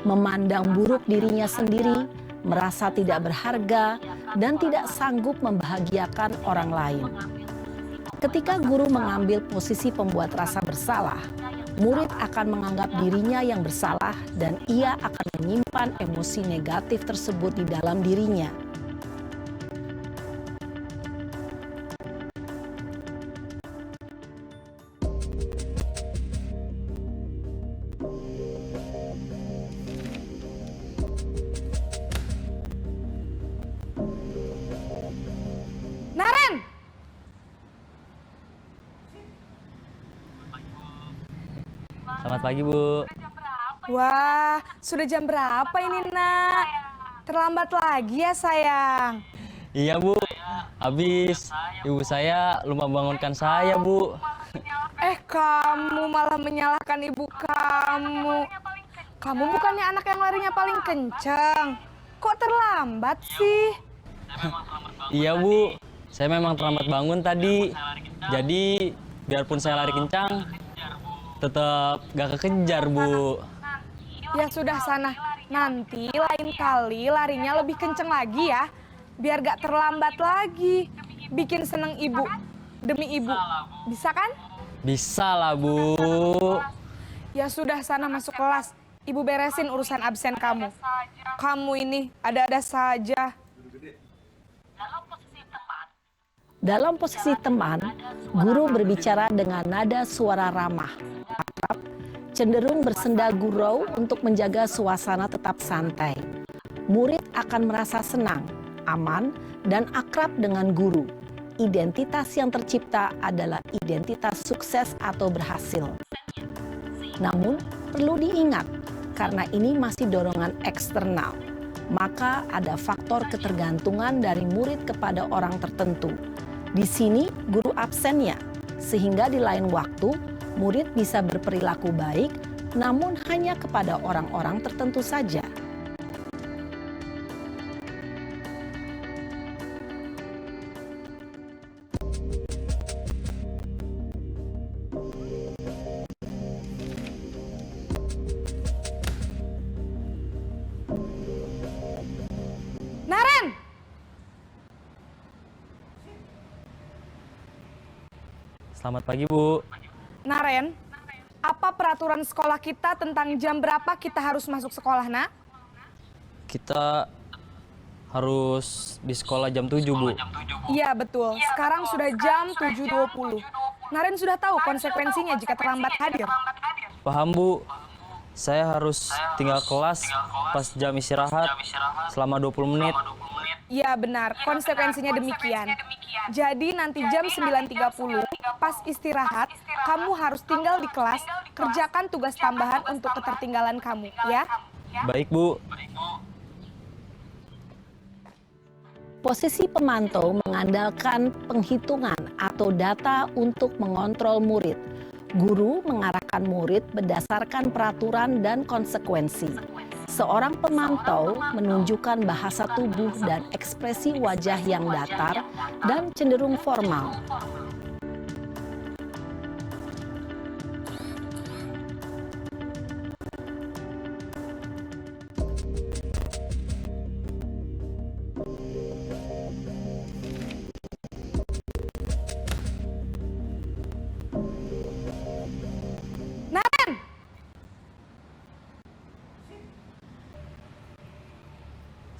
Memandang buruk dirinya sendiri, merasa tidak berharga, dan tidak sanggup membahagiakan orang lain. Ketika guru mengambil posisi pembuat rasa bersalah, murid akan menganggap dirinya yang bersalah dan ia akan menyimpan emosi negatif tersebut di dalam dirinya. Naren! Selamat pagi, Bu. Wah, sudah jam berapa ini, Nak? Terlambat lagi ya, sayang. Iya, Bu. Habis ibu saya lupa bangunkan saya, Bu. Kamu malah menyalahkan ibu kamu. Kamu bukannya anak yang larinya paling kencang. Kok terlambat sih? Iya, Bu. Saya memang terlambat bangun tadi. Jadi, biarpun saya lari kencang, tetap gak kekejar, Bu. Ya sudah sana. Nanti lain kali larinya lebih kenceng lagi ya. Biar gak terlambat lagi. Bikin seneng ibu. Demi ibu. Bisa kan? Bisa lah, Bu. Ya sudah sana masuk kelas. Ibu beresin urusan absen kamu. Kamu ini ada-ada saja. Dalam posisi teman, guru berbicara dengan nada suara ramah, akrab, cenderung bersenda gurau untuk menjaga suasana tetap santai. Murid akan merasa senang, aman, dan akrab dengan guru. Identitas yang tercipta adalah identitas sukses atau berhasil. Namun, perlu diingat, karena ini masih dorongan eksternal, maka ada faktor ketergantungan dari murid kepada orang tertentu. Di sini, guru absennya, sehingga di lain waktu, murid bisa berperilaku baik, namun hanya kepada orang-orang tertentu saja. Naren! Selamat pagi, Bu. Naren, apa peraturan sekolah kita tentang jam berapa kita harus masuk sekolah, Nak? Kita harus di sekolah jam 7, Bu. Iya, betul. Sekarang sudah jam 7.20. Naren sudah tahu konsekuensinya jika terlambat hadir. Paham, Bu. Saya harus tinggal kelas pas jam istirahat selama 20 menit. Iya, benar. Konsekuensinya demikian. Jadi nanti jam 9.30 pas istirahat, kamu harus tinggal di kelas, kerjakan tugas tambahan untuk ketertinggalan kamu, ya. Baik, Bu. Posisi pemantau mengandalkan penghitungan atau data untuk mengontrol murid. Guru mengarahkan murid berdasarkan peraturan dan konsekuensi. Seorang pemantau menunjukkan bahasa tubuh dan ekspresi wajah yang datar dan cenderung formal. Naren!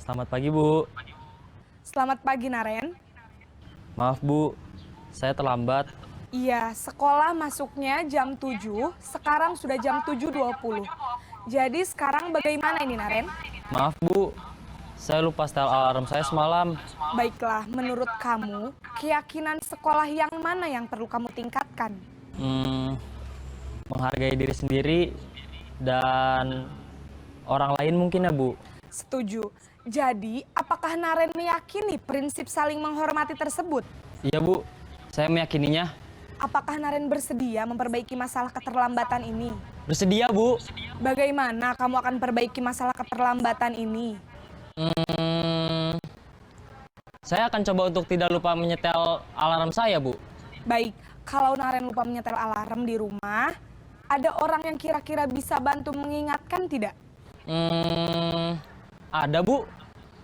Selamat pagi, Bu. Selamat pagi, Naren. Maaf, Bu. Saya terlambat. Iya, sekolah masuknya jam 7, sekarang sudah jam 7.20. Jadi sekarang bagaimana ini, Naren? Maaf, Bu. Saya lupa setel alarm saya semalam. Baiklah, menurut kamu, keyakinan sekolah yang mana yang perlu kamu tingkatkan? Menghargai diri sendiri dan orang lain mungkin ya, Bu. Setuju. Jadi, apakah Naren meyakini prinsip saling menghormati tersebut? Iya, Bu. Saya meyakininya. Apakah Naren bersedia memperbaiki masalah keterlambatan ini? Bersedia, Bu. Bagaimana kamu akan perbaiki masalah keterlambatan ini? Saya akan coba untuk tidak lupa menyetel alarm saya, Bu. Baik, kalau Naren lupa menyetel alarm di rumah, ada orang yang kira-kira bisa bantu mengingatkan tidak? Ada, Bu.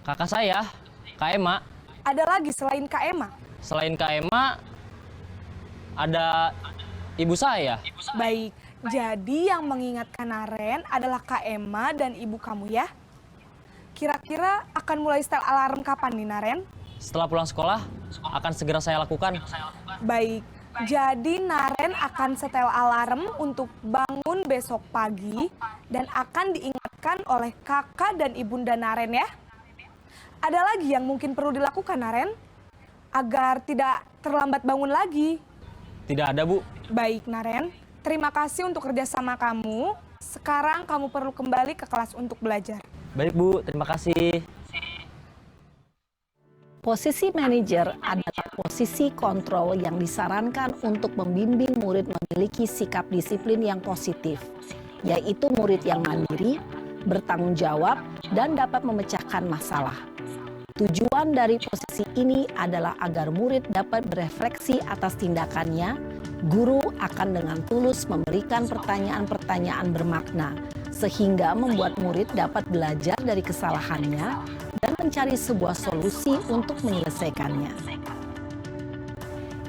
Kakak saya, Kak Ema. Ada lagi selain Kak Ema? Selain Kak Ema, ada ibu saya. Baik, Jadi yang mengingatkan Naren adalah Kak Emma dan ibu kamu ya? Kira-kira akan mulai setel alarm kapan nih Naren? Setelah pulang sekolah, akan segera saya lakukan. Baik, jadi Naren akan setel alarm untuk bangun besok pagi dan akan diingatkan oleh kakak dan ibunda Naren ya. Ada lagi yang mungkin perlu dilakukan Naren? Agar tidak terlambat bangun lagi. Tidak ada, Bu. Baik Naren, terima kasih untuk kerjasama kamu. Sekarang kamu perlu kembali ke kelas untuk belajar. Baik, Bu. Terima kasih. Posisi manajer adalah posisi kontrol yang disarankan untuk membimbing murid memiliki sikap disiplin yang positif, yaitu murid yang mandiri, bertanggung jawab, dan dapat memecahkan masalah. Tujuan dari posisi ini adalah agar murid dapat berefleksi atas tindakannya. Guru akan dengan tulus memberikan pertanyaan-pertanyaan bermakna, sehingga membuat murid dapat belajar dari kesalahannya dan mencari sebuah solusi untuk menyelesaikannya.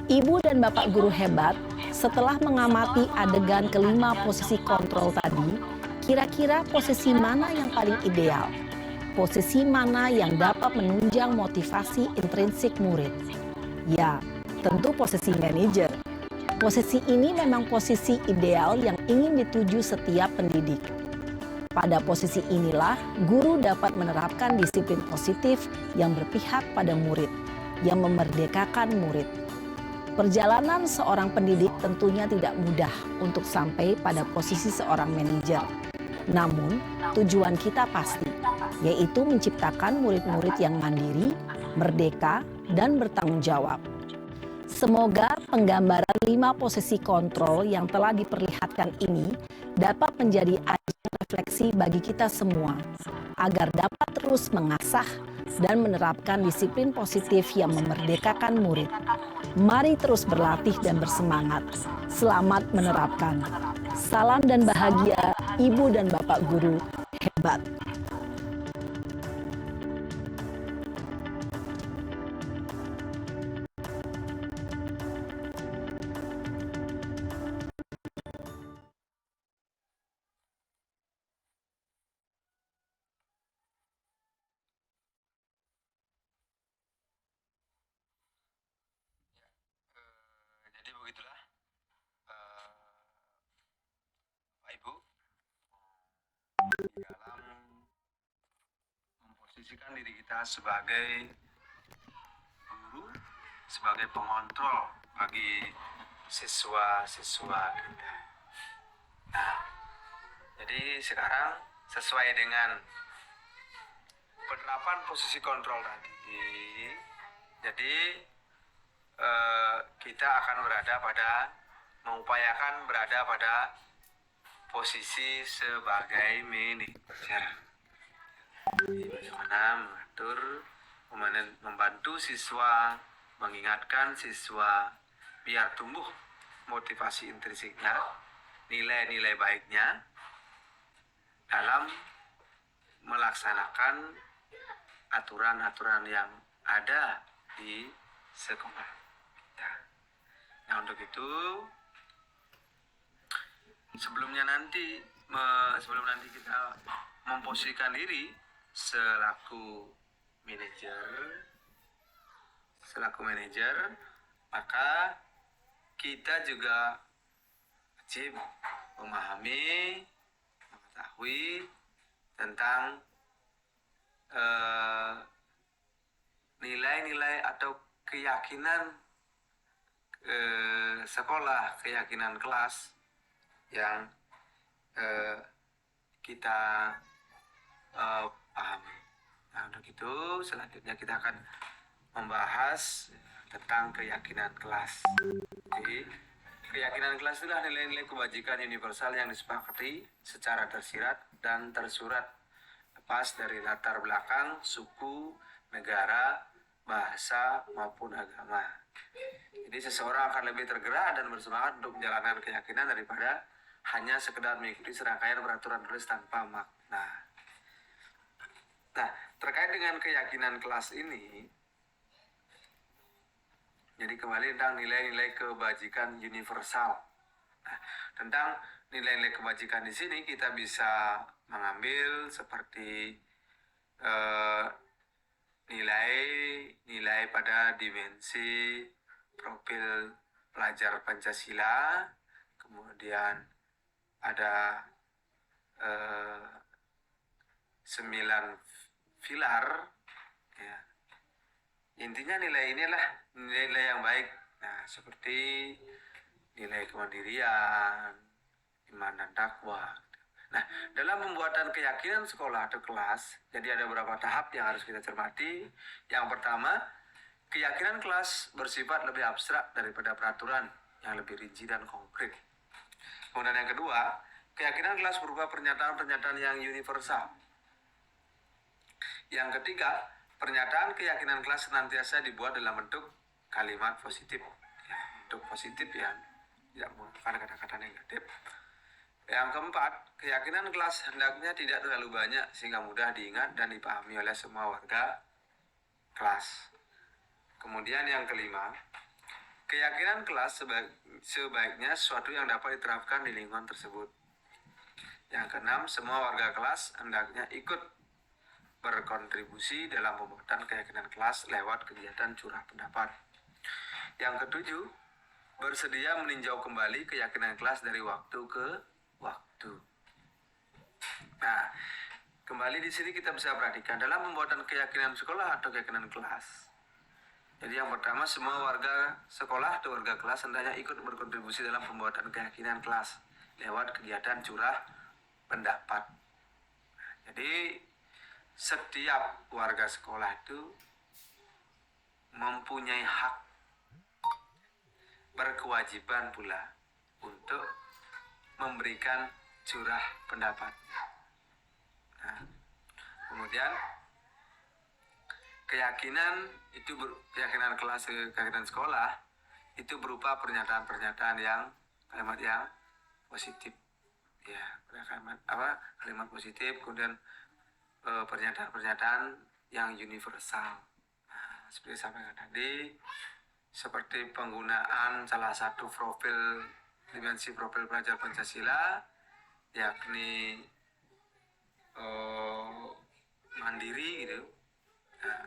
Ibu dan bapak guru hebat, setelah mengamati adegan kelima posisi kontrol tadi, kira-kira posisi mana yang paling ideal? Posisi mana yang dapat menunjang motivasi intrinsik murid? Ya, tentu posisi manajer. Posisi ini memang posisi ideal yang ingin dituju setiap pendidik. Pada posisi inilah, guru dapat menerapkan disiplin positif yang berpihak pada murid, yang memerdekakan murid. Perjalanan seorang pendidik tentunya tidak mudah untuk sampai pada posisi seorang manajer. Namun, tujuan kita pasti, yaitu menciptakan murid-murid yang mandiri, merdeka, dan bertanggung jawab. Semoga penggambaran 5 posisi kontrol yang telah diperlihatkan ini dapat menjadi ajang refleksi bagi kita semua, agar dapat terus mengasah dan menerapkan disiplin positif yang memerdekakan murid. Mari terus berlatih dan bersemangat. Selamat menerapkan. Salam dan bahagia, Ibu dan Bapak Guru hebat. Jadi begitulah, Pak Ibu, di dalam memposisikan diri kita sebagai guru, sebagai pengontrol bagi siswa-siswa kita. Nah, jadi sekarang sesuai dengan penerapan posisi kontrol tadi, jadi kita akan mengupayakan berada pada posisi sebagai manajer. Bagaimana mengatur, membantu siswa, mengingatkan siswa biar tumbuh motivasi intrinsiknya, nilai-nilai baiknya dalam melaksanakan aturan-aturan yang ada di sekolah. Nah, untuk itu sebelum nanti kita memposisikan diri selaku manajer, maka kita juga wajib memahami, mengetahui tentang nilai-nilai atau keyakinan sekolah, keyakinan kelas yang kita pahami. Nah, untuk itu selanjutnya kita akan membahas tentang keyakinan kelas. Jadi, keyakinan kelas itulah nilai-nilai kebajikan universal yang disepakati secara tersirat dan tersurat, lepas dari latar belakang, suku, negara, bahasa, maupun agama. Jadi seseorang akan lebih tergerak dan bersemangat untuk menjalankan keyakinan daripada hanya sekedar mengikuti serangkaian peraturan tulis tanpa makna. Nah, terkait dengan keyakinan kelas ini, jadi kembali tentang nilai-nilai kebajikan universal. Nah, tentang nilai-nilai kebajikan di sini kita bisa mengambil seperti nilai pada dimensi profil pelajar Pancasila, kemudian ada 9 pilar, ya. Intinya nilai inilah nilai yang baik. Nah, seperti nilai kemandirian, iman dan takwa. Nah, dalam pembuatan keyakinan sekolah atau kelas, jadi ada beberapa tahap yang harus kita cermati. Yang pertama, keyakinan kelas bersifat lebih abstrak daripada peraturan yang lebih rinci dan konkret. Kemudian yang kedua, keyakinan kelas berupa pernyataan-pernyataan yang universal. Yang ketiga, pernyataan keyakinan kelas senantiasa dibuat dalam bentuk kalimat positif. Ya, bentuk positif ya, tidak menggunakan kata-kata negatif. Yang keempat, keyakinan kelas hendaknya tidak terlalu banyak sehingga mudah diingat dan dipahami oleh semua warga kelas. Kemudian yang kelima, keyakinan kelas sebaiknya sesuatu yang dapat diterapkan di lingkungan tersebut. Yang keenam, semua warga kelas hendaknya ikut berkontribusi dalam pembuatan keyakinan kelas lewat kegiatan curah pendapat. Yang ketujuh, bersedia meninjau kembali keyakinan kelas dari waktu ke waktu. Nah, kembali di sini kita bisa perhatikan dalam pembuatan keyakinan sekolah atau keyakinan kelas. Jadi yang pertama, semua warga sekolah atau warga kelas hendaknya ikut berkontribusi dalam pembuatan keyakinan kelas lewat kegiatan curah pendapat. Jadi setiap warga sekolah itu mempunyai hak, berkewajiban pula untuk memberikan curah pendapat. Nah, kemudian keyakinan kelas, keyakinan sekolah itu berupa pernyataan-pernyataan yang kalimat yang positif, ya, kalimat positif, kemudian pernyataan-pernyataan yang universal. Nah, seperti saya sampaikan tadi, seperti penggunaan salah satu dimensi profil pelajar Pancasila, yakni mandiri gitu. Nah,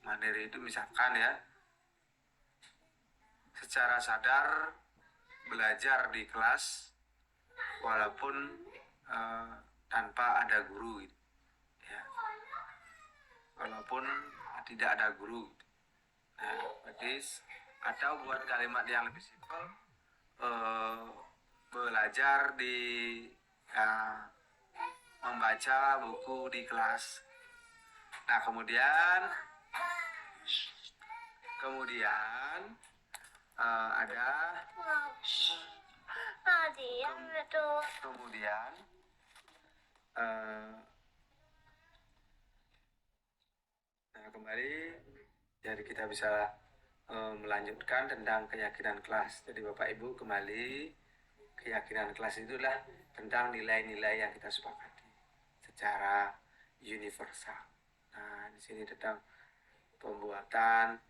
mandiri itu misalkan ya, secara sadar belajar di kelas walaupun tanpa ada guru gitu. Ya. Walaupun tidak ada guru. Nah, berarti atau buat kalimat yang lebih simpel, belajar di membaca buku di kelas. Nah, kemudian ada kemudian kembali, jadi kita bisa melanjutkan tentang keyakinan kelas. Jadi Bapak Ibu, kembali, keyakinan kelas itulah tentang nilai-nilai yang kita sepakati secara universal. Nah, di sini tentang pembuatan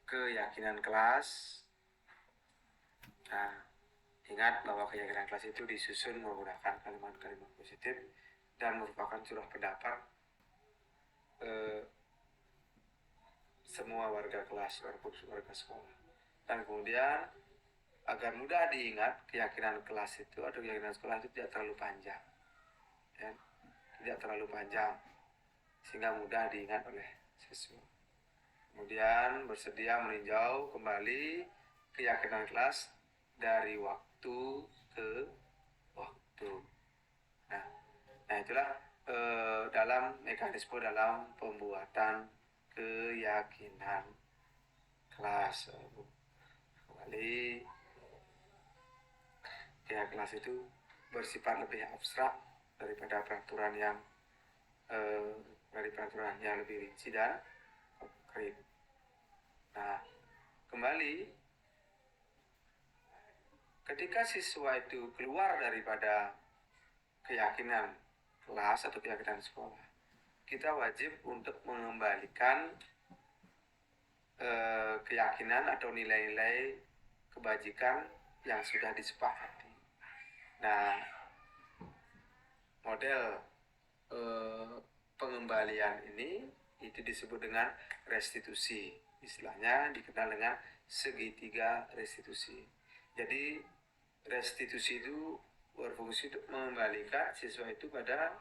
keyakinan kelas. Nah, ingat bahwa keyakinan kelas itu disusun menggunakan kalimat-kalimat positif dan merupakan curah pendapat semua warga kelas, warga sekolah. Dan kemudian agar mudah diingat, keyakinan kelas itu atau keyakinan sekolah itu tidak terlalu panjang, ya, tidak terlalu panjang sehingga mudah diingat oleh siswa. Kemudian bersedia meninjau kembali keyakinan kelas dari waktu ke waktu. Nah itulah dalam mekanisme dalam pembuatan keyakinan kelas. Kembali, keyakinan kelas itu bersifat lebih abstrak daripada peraturan yang lebih rinci dan konkret. Nah, kembali, ketika siswa itu keluar daripada keyakinan kelas atau keyakinan sekolah, kita wajib untuk mengembalikan keyakinan atau nilai-nilai kebajikan yang sudah disepakati. Nah, model pengembalian ini itu disebut dengan restitusi. Istilahnya dikenal dengan segitiga restitusi. Jadi restitusi itu berfungsi untuk mengembalikan siswa itu pada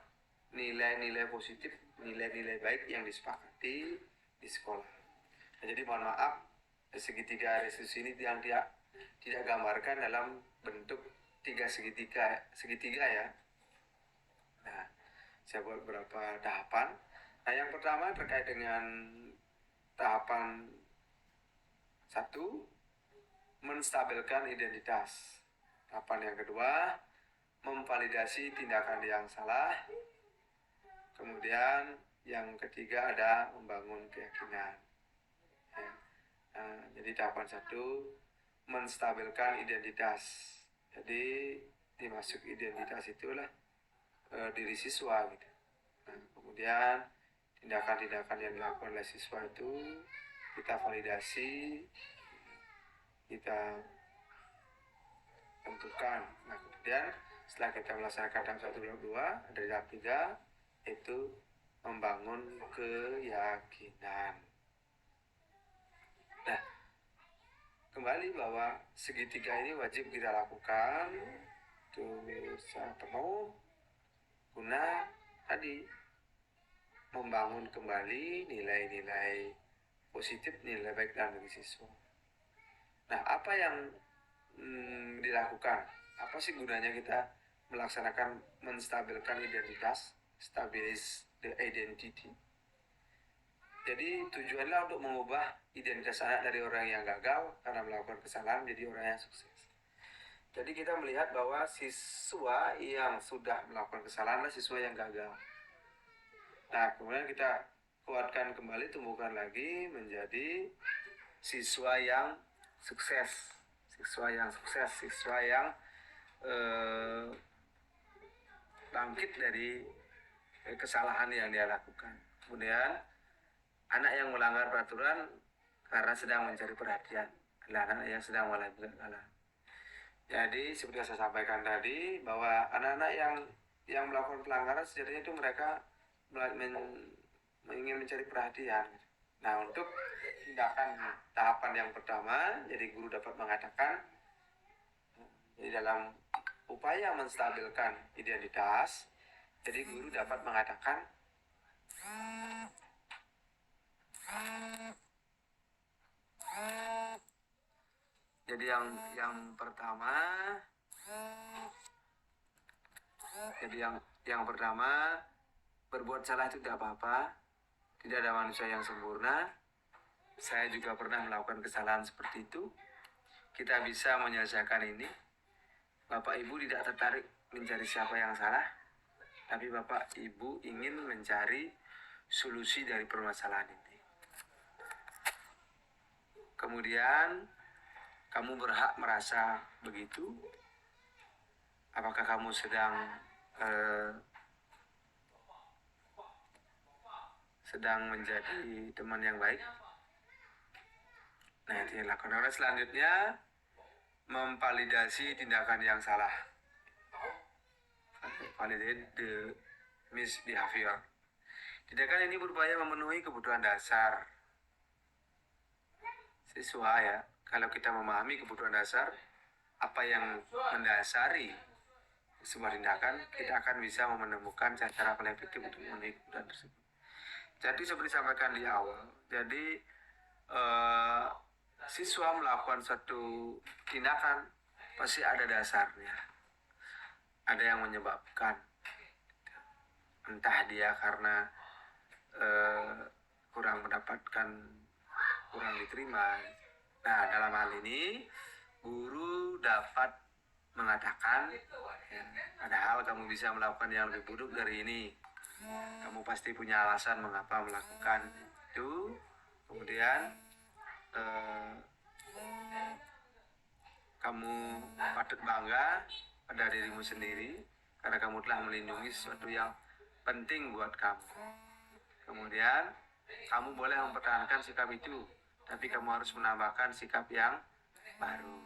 nilai-nilai positif, nilai-nilai baik yang disepakati di sekolah. Nah, jadi mohon maaf, segitiga restitusi ini yang tidak gambarkan dalam bentuk segitiga ya. Nah, saya buat beberapa tahapan. Nah, yang pertama terkait dengan tahapan 1, menstabilkan identitas. Tahapan yang kedua, memvalidasi tindakan yang salah. Kemudian yang ketiga ada membangun keyakinan. Ya. Nah, jadi tahapan 1, menstabilkan identitas. Jadi dimasuk identitas itulah diri siswa gitu. Nah, kemudian tindakan-tindakan yang dilakukan oleh siswa itu kita validasi, kita tentukan. Nah, kemudian setelah kita melaksanakan tahap 1 dan 2, dari tahap 3 itu membangun keyakinan. Nah, kembali bahwa segitiga ini wajib kita lakukan secara penuh guna tadi membangun kembali nilai-nilai positif, nilai baik dalam diri siswa. Nah, apa yang dilakukan? Apa sih gunanya kita melaksanakan menstabilkan identitas, stabilize the identity? Jadi tujuannya untuk mengubah identitas anak dari orang yang gagal karena melakukan kesalahan menjadi orang yang sukses. Jadi kita melihat bahwa siswa yang sudah melakukan kesalahan adalah siswa yang gagal. Nah, kemudian kita kuatkan kembali, tumbuhkan lagi menjadi siswa yang sukses. Siswa yang sukses, siswa yang bangkit dari kesalahan yang dia lakukan. Kemudian anak yang melanggar peraturan karena sedang mencari perhatian adalah anak yang sedang mulai bergalah. Jadi seperti yang saya sampaikan tadi bahwa anak-anak yang melakukan pelanggaran sejatinya itu mereka ingin mencari perhatian. Nah, untuk tindakan tahapan yang pertama, jadi guru dapat mengatakan, jadi dalam upaya menstabilkan identitas, jadi guru dapat mengatakan jadi yang pertama, yang pertama, berbuat salah itu tidak apa-apa, tidak ada manusia yang sempurna. Saya juga pernah melakukan kesalahan seperti itu. Kita bisa menyelesaikan ini. Bapak Ibu tidak tertarik mencari siapa yang salah, tapi Bapak Ibu ingin mencari solusi dari permasalahan ini. Kemudian kamu berhak merasa begitu. Apakah kamu sedang menjadi teman yang baik? Nah, itu yang dilakukan. Selanjutnya, memvalidasi tindakan yang salah. Validate the misbehavior. Tindakan ini berupaya memenuhi kebutuhan dasar siswa ya. Kalau kita memahami kebutuhan dasar, apa yang mendasari sebuah tindakan, kita akan bisa menemukan cara paling efektif untuk memenuhi kebutuhan tersebut. Jadi seperti disampaikan di awal, jadi siswa melakukan satu tindakan pasti ada dasarnya, ada yang menyebabkan, entah dia karena kurang diterima. Nah, dalam hal ini guru dapat mengatakan, ya, padahal kamu bisa melakukan yang lebih buruk dari ini. Kamu pasti punya alasan mengapa melakukan itu. Kemudian kamu patut bangga pada dirimu sendiri karena kamu telah melindungi sesuatu yang penting buat kamu. Kemudian kamu boleh mempertahankan sikap itu, tapi kamu harus menambahkan sikap yang baru.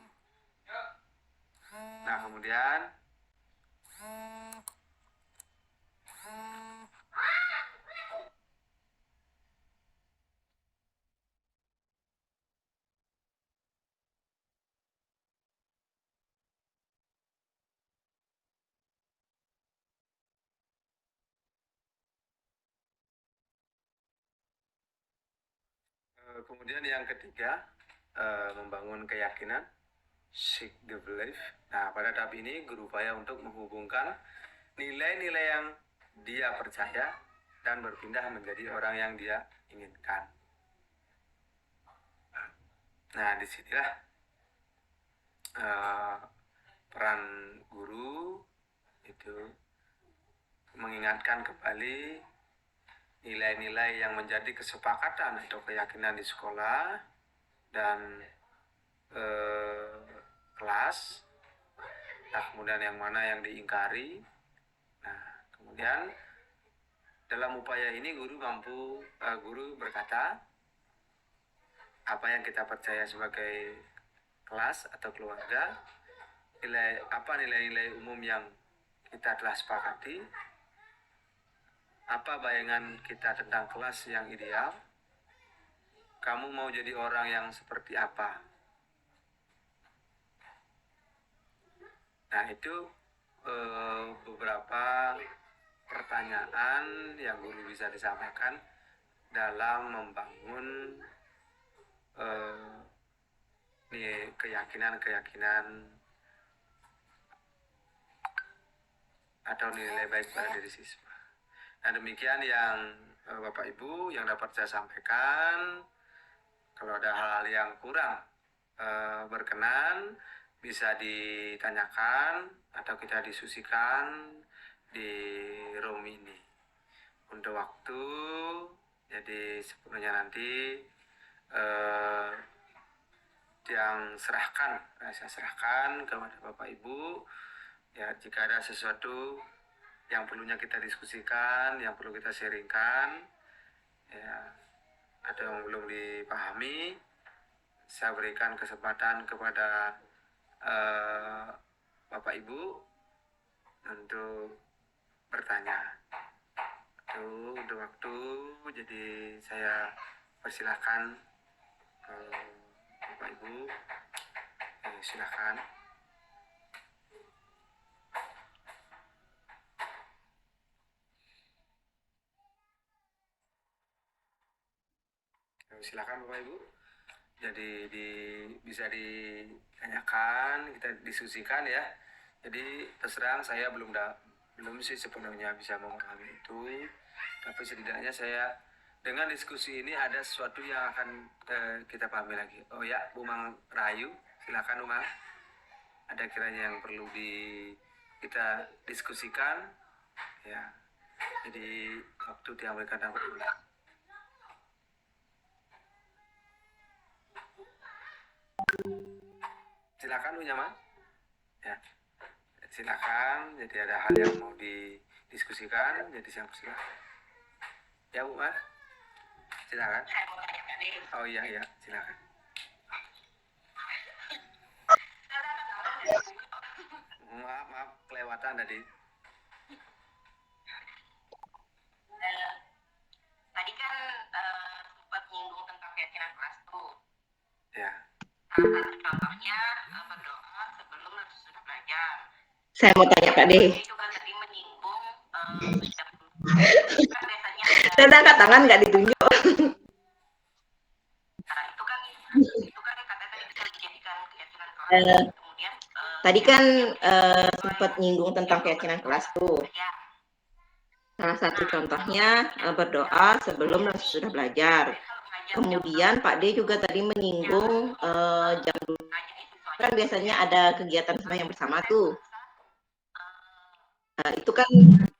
Nah, kemudian Kemudian yang ketiga, membangun keyakinan, seek the belief. Nah, pada tahap ini guru upaya untuk menghubungkan nilai-nilai yang dia percaya dan berpindah menjadi orang yang dia inginkan. Nah, disinilah peran guru itu mengingatkan kembali nilai-nilai yang menjadi kesepakatan atau keyakinan di sekolah dan kelas. Nah, kemudian yang mana yang diingkari. Nah, kemudian dalam upaya ini guru berkata apa yang kita percaya sebagai kelas atau keluarga, nilai-nilai umum yang kita telah sepakati, apa bayangan kita tentang kelas yang ideal, kamu mau jadi orang yang seperti apa. Nah, itu beberapa pertanyaan yang guru bisa disampaikan dalam membangun keyakinan atau nilai baik pada diri siswa. Nah, demikian yang Bapak Ibu yang dapat saya sampaikan. Kalau ada hal-hal yang kurang berkenan, bisa ditanyakan atau kita diskusikan di room ini. Untuk waktu, jadi sepenuhnya nanti yang saya serahkan kepada Bapak Ibu. Ya, jika ada sesuatu yang perlunya kita diskusikan, yang perlu kita sharingkan, ya, ada yang belum dipahami, saya berikan kesempatan kepada Bapak Ibu untuk bertanya. Itu untuk waktu, jadi saya persilahkan Bapak Ibu, silakan. Silakan Bapak Ibu. Jadi bisa ditanyakan, kita diskusikan ya. Jadi terserang saya belum sih sepenuhnya bisa memahami itu, tapi setidaknya saya dengan diskusi ini ada sesuatu yang akan kita pahami lagi. Oh ya, Bu Mang Rahayu, silakan Bu Mang. Ada kiranya yang perlu kita diskusikan ya. Jadi waktu diambilkan dapat ulang. Silakan Bu Nyaman. Ya. Silakan, jadi ada hal yang mau didiskusikan, jadi siapa silakan. Ya Bu Mas. Silakan. Oh iya, silakan. Maaf, kelewatan tadi. Tadi kan sempat nyinggung tentang keyakinan kelas tuh. Ya. Contohnya berdoa sebelum dan sesudah belajar. Saya mau tanya Pak De. Itu kan tadi menyinggung biasanya Saya angkat tangan nggak ditunjuk. Nah, itu kan katanya tadi bisa dijadikan keyakinan kelas. Kemudian Tadi kan sempat nyinggung tentang keyakinan kelas tuh. ya, Salah satu contohnya berdoa sebelum dan sesudah belajar. Kemudian Pak D juga tadi menyinggung jam 2 kan biasanya ada kegiatan sembahyang bersama tuh.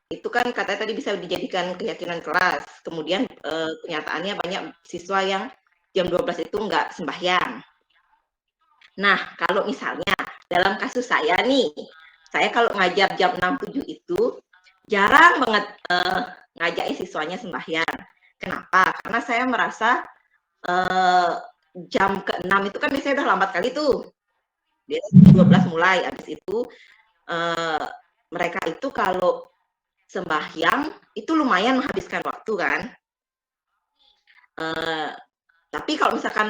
Itu kan katanya tadi bisa dijadikan keyakinan kelas. Kemudian kenyataannya banyak siswa yang jam 12 itu nggak sembahyang. Nah, kalau misalnya dalam kasus saya nih, saya kalau ngajar jam 6-7 itu jarang banget ngajakin siswanya sembahyang. Kenapa? Karena saya merasa jam ke-6 itu kan biasanya udah lambat kali tuh. Biasanya 12 mulai, habis itu mereka itu kalau sembahyang itu lumayan menghabiskan waktu kan. Tapi kalau misalkan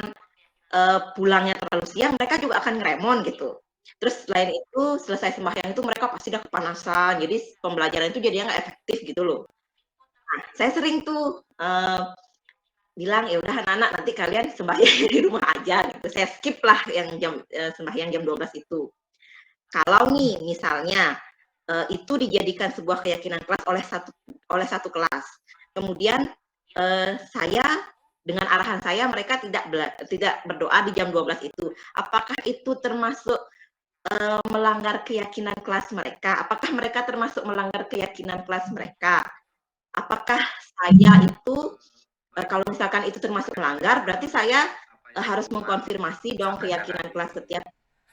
pulangnya terlalu siang, mereka juga akan ngeremon gitu. Terus selain itu, selesai sembahyang itu mereka pasti udah kepanasan, jadi pembelajaran itu jadinya nggak efektif gitu loh. Nah, saya sering tuh bilang, ya udah anak-anak nanti kalian sembahyang di rumah aja gitu. Saya skip lah yang sembahyang jam 12 itu. Kalau nih misalnya itu dijadikan sebuah keyakinan kelas oleh satu kelas. Kemudian saya dengan arahan saya mereka tidak berdoa di jam 12 itu. Apakah itu termasuk melanggar keyakinan kelas mereka? Apakah mereka termasuk melanggar keyakinan kelas mereka? Apakah saya itu kalau misalkan itu termasuk melanggar, berarti saya harus mengkonfirmasi dong keyakinan kelas setiap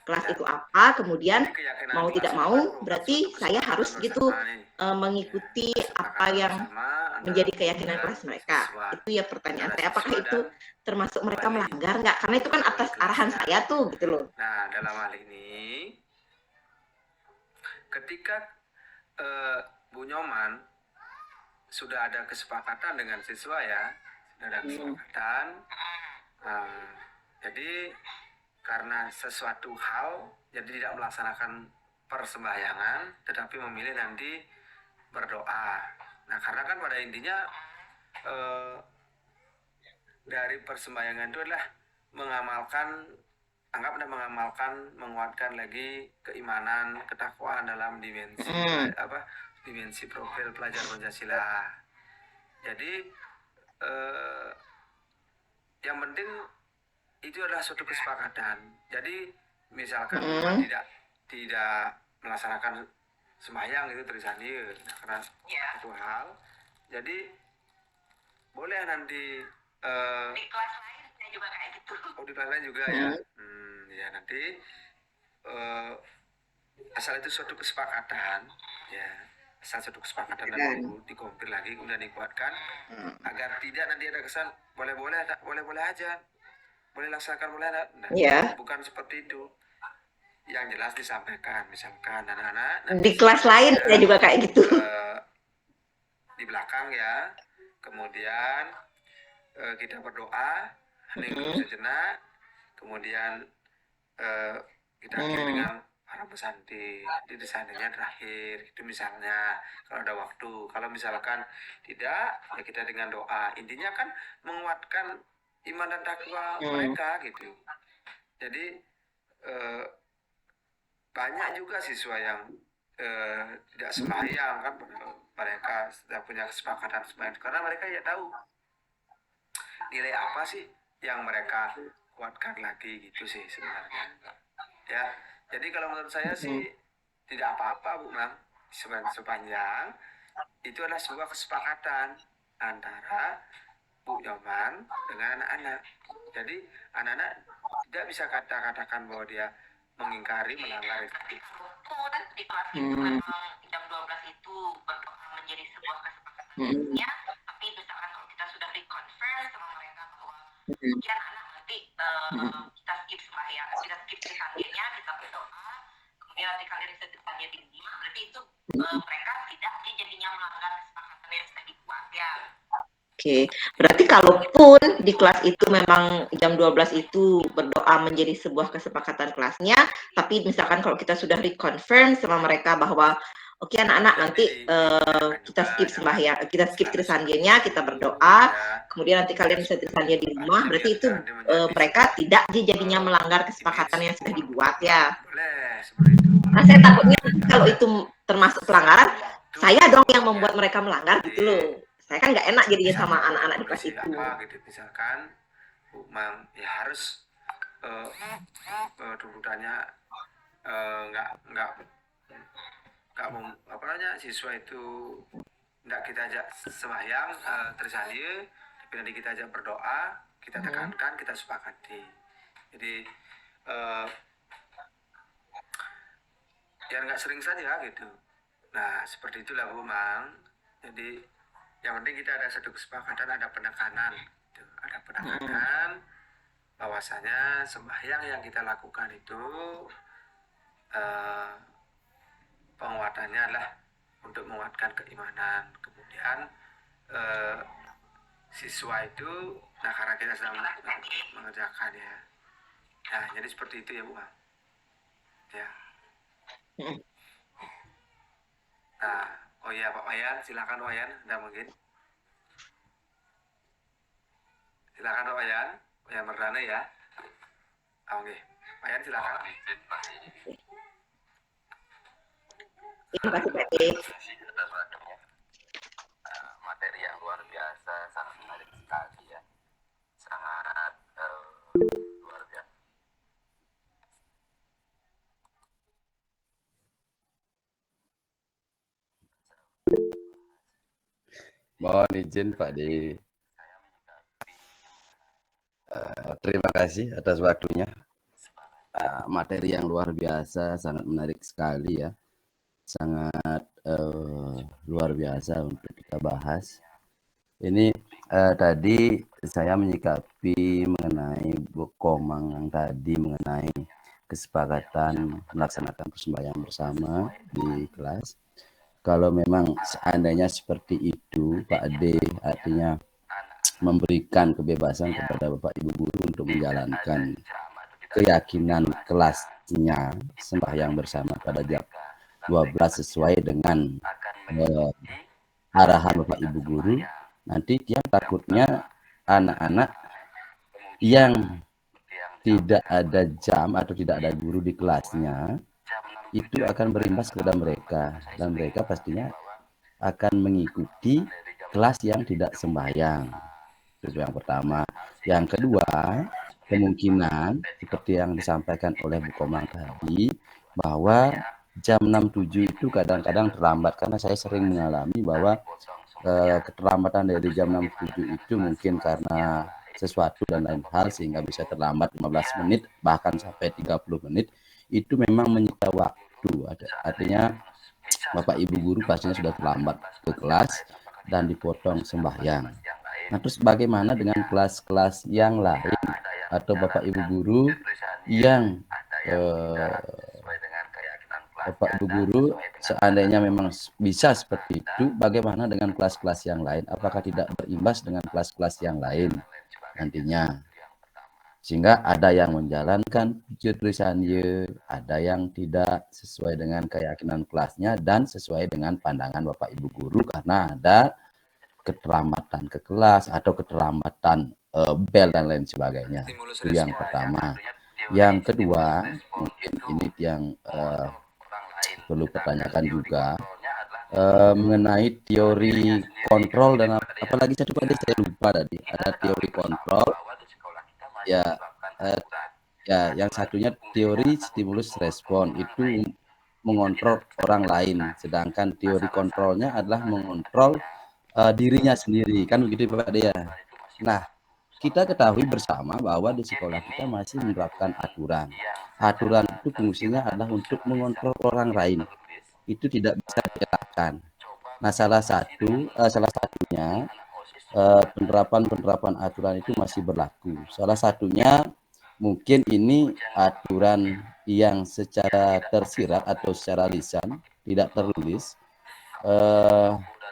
kelas itu apa, kemudian mau tidak mau berarti saya harus gitu mengikuti apa yang menjadi keyakinan kelas mereka. Itu ya pertanyaan saya, apakah itu termasuk mereka melanggar nggak? Karena itu kan atas arahan saya tuh gitu loh. Nah, dalam hal ini ketika Bu Nyoman sudah ada kesepakatan dengan siswa ya, sudah ada kesepakatan. Jadi karena sesuatu hal jadi tidak melaksanakan persembahyangan, tetapi memilih nanti berdoa. Nah, karena kan pada intinya dari persembahyangan itu adalah menguatkan lagi keimanan, ketakwaan dalam dimensi profil pelajar Pancasila. Jadi yang penting itu adalah suatu kesepakatan. Jadi misalkan tidak melaksanakan sembahyang itu tulisannya karena itu hal. Jadi boleh nanti Di kelas lain saya juga kayak gitu. di kelas lain juga ya. Ya nanti asal itu suatu kesepakatan ya. Asal suatu kesepakatan dan dikompil lagi kemudian dikuatkan agar tidak nanti ada kesan boleh aja. Boleh laksanakan boleh ada. Nah, bukan seperti itu. Yang jelas disampaikan misalkan anak-anak di kelas lain saya juga kayak gitu. Di belakang ya. Kemudian kita berdoa hening sejenak. Kemudian kita akhiri dengan para pesanti di desainnya terakhir itu misalnya kalau ada waktu. Kalau misalkan tidak ya kita dengan doa. Intinya kan menguatkan iman dan takwa mereka gitu. Jadi banyak juga siswa yang tidak sembahyang kan, mereka sudah punya kesepakatan sembahyang karena mereka ya tahu nilai apa sih yang mereka kuatkan lagi gitu sih sebenarnya ya. Jadi kalau menurut saya sih tidak apa-apa Bu Mam, sepanjang itu adalah sebuah kesepakatan antara Bu Nyoman dengan anak-anak. Jadi anak-anak tidak bisa katakan bahwa dia mengingkari, melanggar itu. Pun di kelas itu memang jam 12 itu berdoa menjadi sebuah kesepakatan. Ya, tapi misalkan kalau kita sudah reconfirm sama mereka bahwa ya anak nanti kita skip sembahyang, kita skip trisanggenya, kita berdoa, kemudian nanti kalian bisa trisanggenya di rumah, berarti itu mereka tidak jadinya melanggar kesepakatan yang sudah dibuat ya. Oke, berarti kalaupun di kelas itu memang jam 12 itu berdoa menjadi sebuah kesepakatan kelasnya, tapi misalkan kalau kita sudah reconfirm sama mereka bahwa oke anak-anak nanti kita skip sembahyang, kita skip trisanggenya, kita berdoa, kemudian nanti kalian bisa trisanggenya di rumah, berarti itu mereka tidak jadinya melanggar kesepakatan yang sudah dibuat ya. Nah, saya takutnya kalau itu termasuk pelanggaran, saya dong yang membuat mereka melanggar gitu loh. Saya kan nggak enak jadinya sama anak-anak di kelas itu. Gitu. Misalkan Mang ya harus tuntutannya siswa itu nggak kita ajak sembahyang tersalih, tapi nanti kita ajak berdoa, kita tekankan, kita sepakati. Jadi ya nggak sering saja gitu. Nah seperti itulah Bu Mang. Jadi yang penting kita ada satu kesepakatan, ada penekanan, gitu. Ada penekanan bahwasanya sembahyang yang kita lakukan itu penguatannya adalah untuk menguatkan keimanan. Kemudian siswa itu, nah karena kita sedang mengerjakan ya, nah jadi seperti itu ya Bu. Ya. Nah, oh iya Pak Wayan, silakan Wayan, ada mungkin. Silakan Pak Wayan, Wayan Merdana ya. Oke, Wayan silakan. Terima kasih Pak De. Materi yang luar biasa, sangat menarik sekali ya, sangat luar biasa. Mohon izin Pak De. Terima kasih atas waktunya. Materi yang luar biasa, sangat menarik sekali ya, sangat luar biasa untuk kita bahas. Ini tadi saya menyikapi mengenai Bu Komang yang tadi mengenai kesepakatan melaksanakan persembahyaan bersama di kelas. Kalau memang seandainya seperti itu Pak D, artinya memberikan kebebasan kepada Bapak Ibu guru untuk menjalankan keyakinan kelasnya sembahyang bersama pada jam 12 sesuai dengan arahan Bapak Ibu guru, nanti dia takutnya anak-anak yang tidak ada jam atau tidak ada guru di kelasnya itu akan berimbas kepada mereka, dan mereka pastinya akan mengikuti kelas yang tidak sembahyang. Itu yang pertama. Yang kedua, kemungkinan seperti yang disampaikan oleh Bu Komang tadi, bahwa jam 6.07 itu kadang-kadang terlambat, karena saya sering mengalami bahwa keterlambatan dari jam 6.07 itu mungkin karena sesuatu dan lain hal sehingga bisa terlambat 15 menit bahkan sampai 30 menit. Itu memang menyita waktu, artinya Bapak Ibu guru pastinya sudah terlambat ke kelas dan dipotong sembahyang. Nah, terus bagaimana dengan kelas-kelas yang lain atau Bapak Ibu guru yang Bapak Ibu guru seandainya memang bisa seperti itu, bagaimana dengan kelas-kelas yang lain? Apakah tidak berimbas dengan kelas-kelas yang lain nantinya? Sehingga ada yang menjalankan tulisannya, ada yang tidak sesuai dengan keyakinan kelasnya dan sesuai dengan pandangan Bapak Ibu guru karena ada keterlambatan ke kelas atau keterlambatan bel dan lain sebagainya. Itu yang pertama. Yang kedua, mungkin ini yang perlu pertanyakan juga mengenai teori kontrol dan apalagi saya lupa tadi, ada teori kontrol ya, yang satunya teori stimulus respon, itu mengontrol orang lain, sedangkan teori kontrolnya adalah mengontrol dirinya sendiri, kan begitu Pak Dea. Nah, kita ketahui bersama bahwa di sekolah kita masih menerapkan aturan. Aturan itu fungsinya adalah untuk mengontrol orang lain. Itu tidak bisa dielakkan. Nah, salah satunya penerapan aturan itu masih berlaku. Salah satunya mungkin ini aturan yang secara tersirat atau secara lisan, tidak tertulis.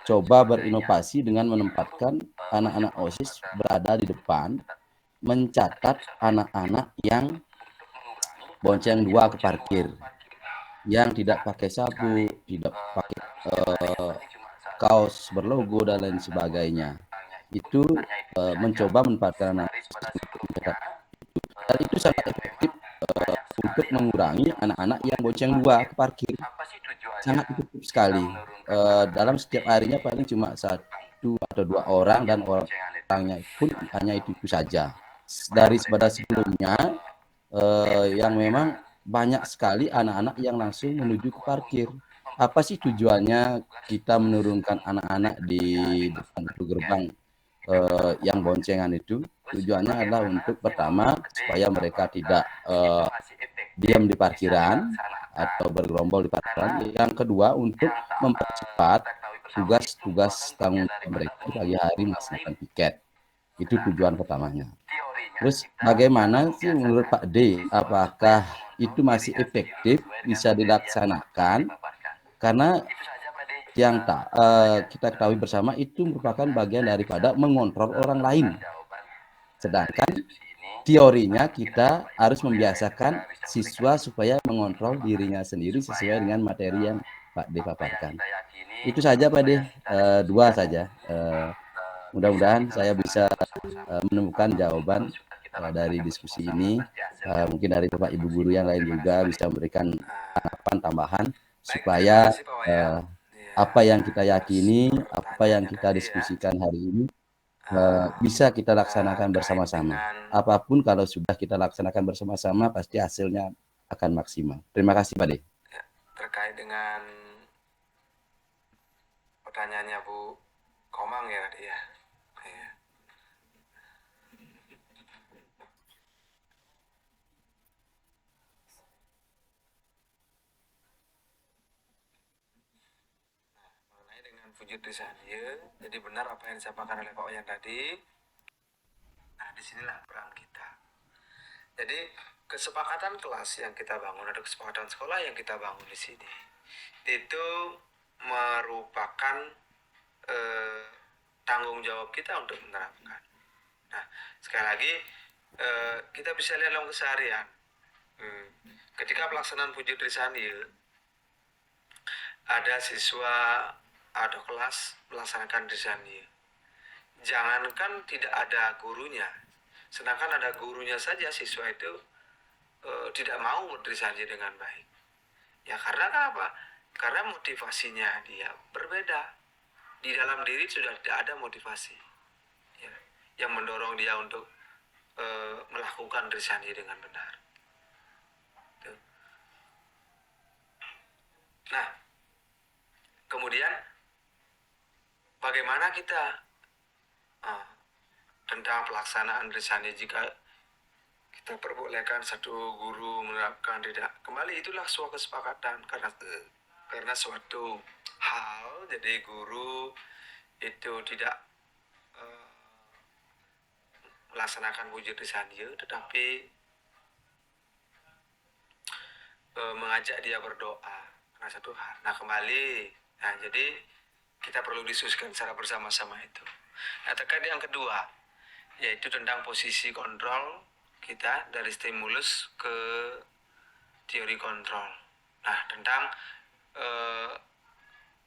Coba berinovasi dengan menempatkan anak-anak OSIS berada di depan, mencatat anak-anak yang bonceng dua ke parkir, yang tidak pakai sabu, tidak pakai kaos berlogo dan lain sebagainya. Itu mencoba menempatkan anak untuk mencatat itu, dan itu sangat efektif untuk mengurangi anak-anak yang bonceng dua ke parkir. Sangat efektif sekali. Dalam setiap harinya paling cuma 1 atau 2 orang, dan orangnya pun hanya itu saja. Daripada sebelumnya yang memang banyak sekali anak-anak yang langsung menuju ke parkir. Apa sih tujuannya kita menurunkan anak-anak di depan gerbang yang boncengan itu? Tujuannya adalah untuk pertama supaya mereka tidak diam di parkiran atau bergerombol di parkiran. Yang kedua untuk mempercepat tugas-tugas tanggung jawab mereka di pagi hari melaksanakan piket. Itu tujuan pertamanya. Terus bagaimana sih menurut Pak D, apakah itu masih efektif bisa dilaksanakan Karena yang kita ketahui bersama itu merupakan bagian daripada mengontrol orang lain. Sedangkan teorinya kita harus membiasakan siswa supaya mengontrol dirinya sendiri sesuai dengan materi yang Pak D paparkan. Itu saja Pak D, dua saja. Mudah-mudahan saya bisa menemukan jawaban dari diskusi ini. Mungkin dari Bapak Ibu guru yang lain juga bisa memberikan tanggapan tambahan supaya apa yang kita yakini, apa yang kita diskusikan hari ini bisa kita laksanakan bersama-sama. Apapun kalau sudah kita laksanakan bersama-sama pasti hasilnya akan maksimal. Terima kasih Pak De. Terkait dengan pertanyaannya Bu Komang ya tadi ya. Wujud Trisanya, jadi benar apa yang disampaikan oleh Pak Wayan tadi. Nah, disinilah peran kita. Jadi kesepakatan kelas yang kita bangun atau kesepakatan sekolah yang kita bangun di sini itu merupakan tanggung jawab kita untuk menerapkan. Nah, sekali lagi kita bisa lihat dalam keseharian. Ketika pelaksanaan Wujud Trisanya, ada siswa atau kelas melaksanakan Trisanya. Jangankan tidak ada gurunya, sedangkan ada gurunya saja siswa itu tidak mau Trisanya dengan baik. Ya karena apa? Karena motivasinya dia berbeda. Di dalam diri sudah tidak ada motivasi ya, yang mendorong dia untuk melakukan Trisanya dengan benar. Tuh. Nah, kemudian bagaimana kita tentang pelaksanaan Trisanya jika kita perbolehkan satu guru menerapkan tidak? Kembali itulah suatu kesepakatan karena suatu hal, jadi guru itu tidak melaksanakan Wujud Trisanya tetapi mengajak dia berdoa karena satu hal. Nah kembali, nah jadi kita perlu diskusikan secara bersama-sama itu. Nah terkait yang kedua, yaitu tentang posisi kontrol kita dari stimulus ke teori kontrol. Nah tentang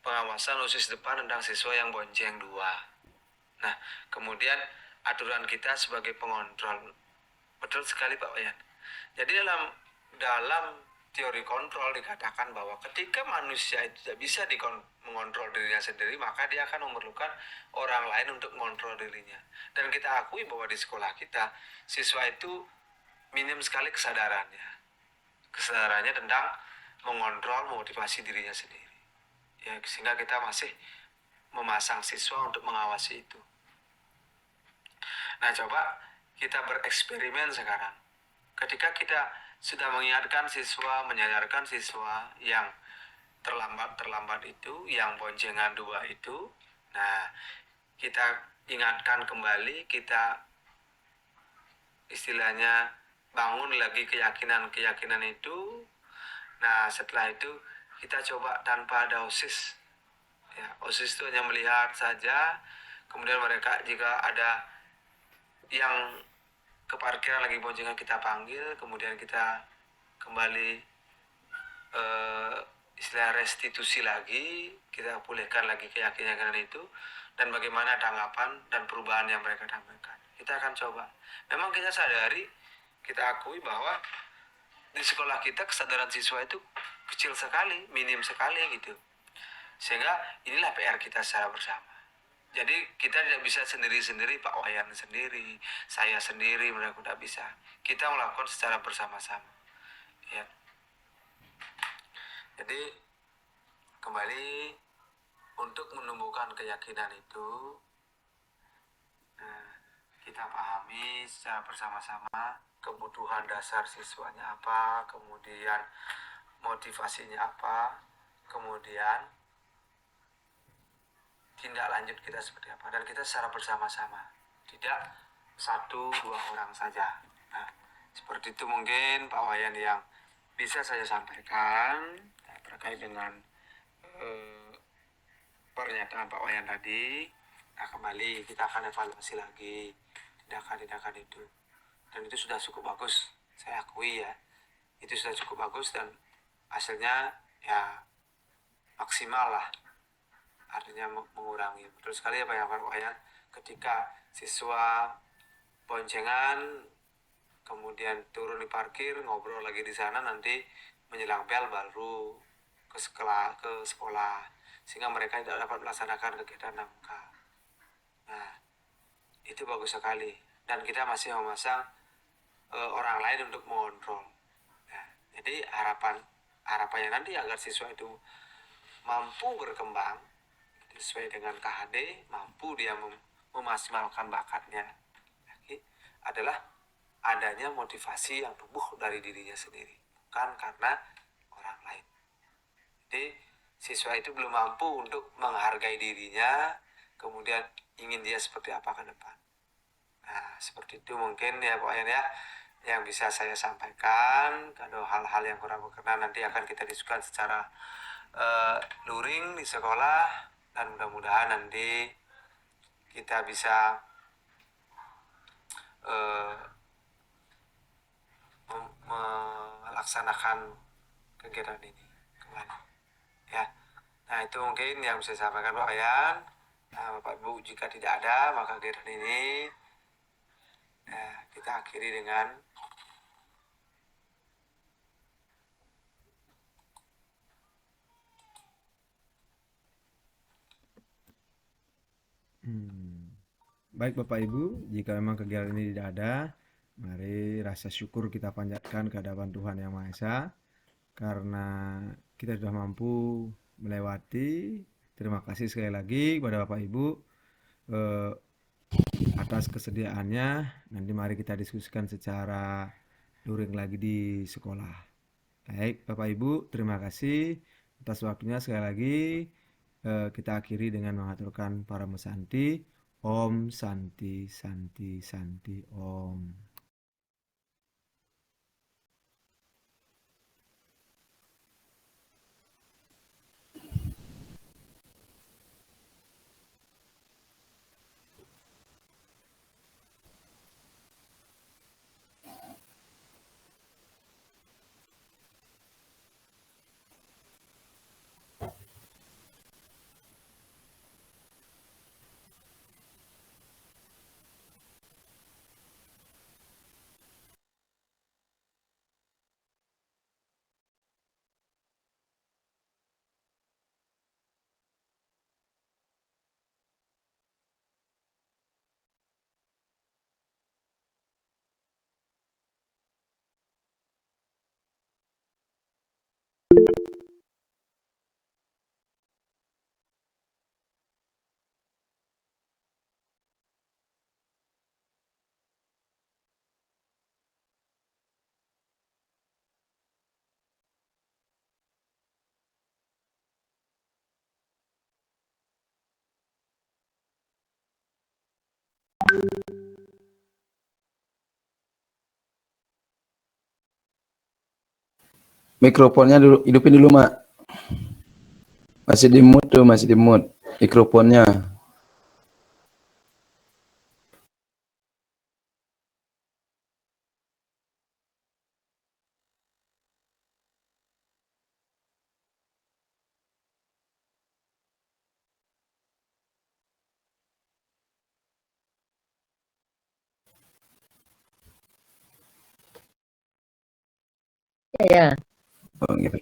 pengawasan OSIS depan tentang siswa yang bonceng 2. Nah kemudian aturan kita sebagai pengontrol. Betul sekali Pak Wayan. Jadi dalam teori kontrol dikatakan bahwa ketika manusia itu tidak bisa mengontrol dirinya sendiri, maka dia akan memerlukan orang lain untuk mengontrol dirinya. Dan kita akui bahwa di sekolah kita, siswa itu minim sekali kesadarannya. Kesadarannya tentang mengontrol motivasi dirinya sendiri. Ya, sehingga kita masih memasang siswa untuk mengawasi itu. Nah, coba kita bereksperimen sekarang. Ketika kita sudah mengingatkan siswa, menyadarkan siswa yang terlambat itu, yang boncengan 2 itu, nah kita ingatkan kembali, kita istilahnya bangun lagi keyakinan itu. Nah setelah itu kita coba tanpa ada OSIS. Ya, OSIS itu hanya melihat saja, kemudian mereka jika ada yang ke parkiran lagi boncengan kita panggil, kemudian kita kembali istilah restitusi lagi, kita pulihkan lagi keyakinan itu, dan bagaimana tanggapan dan perubahan yang mereka tampilkan. Kita akan coba. Memang kita sadari, kita akui bahwa di sekolah kita kesadaran siswa itu kecil sekali, minim sekali gitu. Sehingga inilah PR kita secara bersama. Jadi kita tidak bisa sendiri-sendiri, Pak Wayan sendiri, saya sendiri, mereka tidak bisa. Kita melakukan secara bersama-sama. Ya. Jadi kembali untuk menumbuhkan keyakinan itu, kita pahami secara bersama-sama kebutuhan dasar siswanya apa, kemudian motivasinya apa, kemudian tindak lanjut kita seperti apa, dan kita secara bersama-sama, tidak 1-2 orang saja. Nah, seperti itu mungkin Pak Wayan yang bisa saya sampaikan terkait dengan eh, pernyataan Pak Wayan tadi. Nah, kembali kita akan evaluasi lagi tindakan-tindakan itu. Dan itu sudah cukup bagus, saya akui ya. Itu sudah cukup bagus dan hasilnya ya maksimal lah. Artinya mengurangi. Betul sekali ya Pak Wayan, ketika siswa boncengan kemudian turun di parkir, ngobrol lagi di sana, nanti menjelang bel baru ke sekolah, sehingga mereka tidak dapat melaksanakan kegiatan 6K. Nah, itu bagus sekali. Dan kita masih memasang orang lain untuk mengontrol. Nah, jadi harapannya nanti agar siswa itu mampu berkembang sesuai dengan KHD, mampu dia memaksimalkan bakatnya, adalah adanya motivasi yang tumbuh dari dirinya sendiri, bukan karena orang lain. Jadi siswa itu belum mampu untuk menghargai dirinya, kemudian ingin dia seperti apa ke depan. Nah, seperti itu mungkin ya Pak Wayan ya, yang bisa saya sampaikan. Kalau hal-hal yang kurang berkenan nanti akan kita diskusikan secara luring di sekolah, dan mudah-mudahan nanti kita bisa melaksanakan kegiatan ini kembali ya. Nah, itu mungkin yang bisa saya sampaikan Pak Wayan. Nah, Bapak Ibu, jika tidak ada, maka kegiatan ini kita akhiri dengan Baik Bapak Ibu, jika memang kegiatan ini tidak ada, mari rasa syukur kita panjatkan ke hadapan Tuhan Yang Maha Esa, karena kita sudah mampu melewati. Terima kasih sekali lagi kepada Bapak Ibu atas kesediaannya. Nanti mari kita diskusikan secara luring lagi di sekolah. Baik Bapak Ibu, terima kasih atas waktunya. Sekali lagi kita akhiri dengan mengaturkan para mesanti. Om Santi Santi Santi Om. Mikrofonnya dulu, hidupin dulu, Mak. Masih di mute tuh, masih di mute mikrofonnya. Ya, Oh, gitu.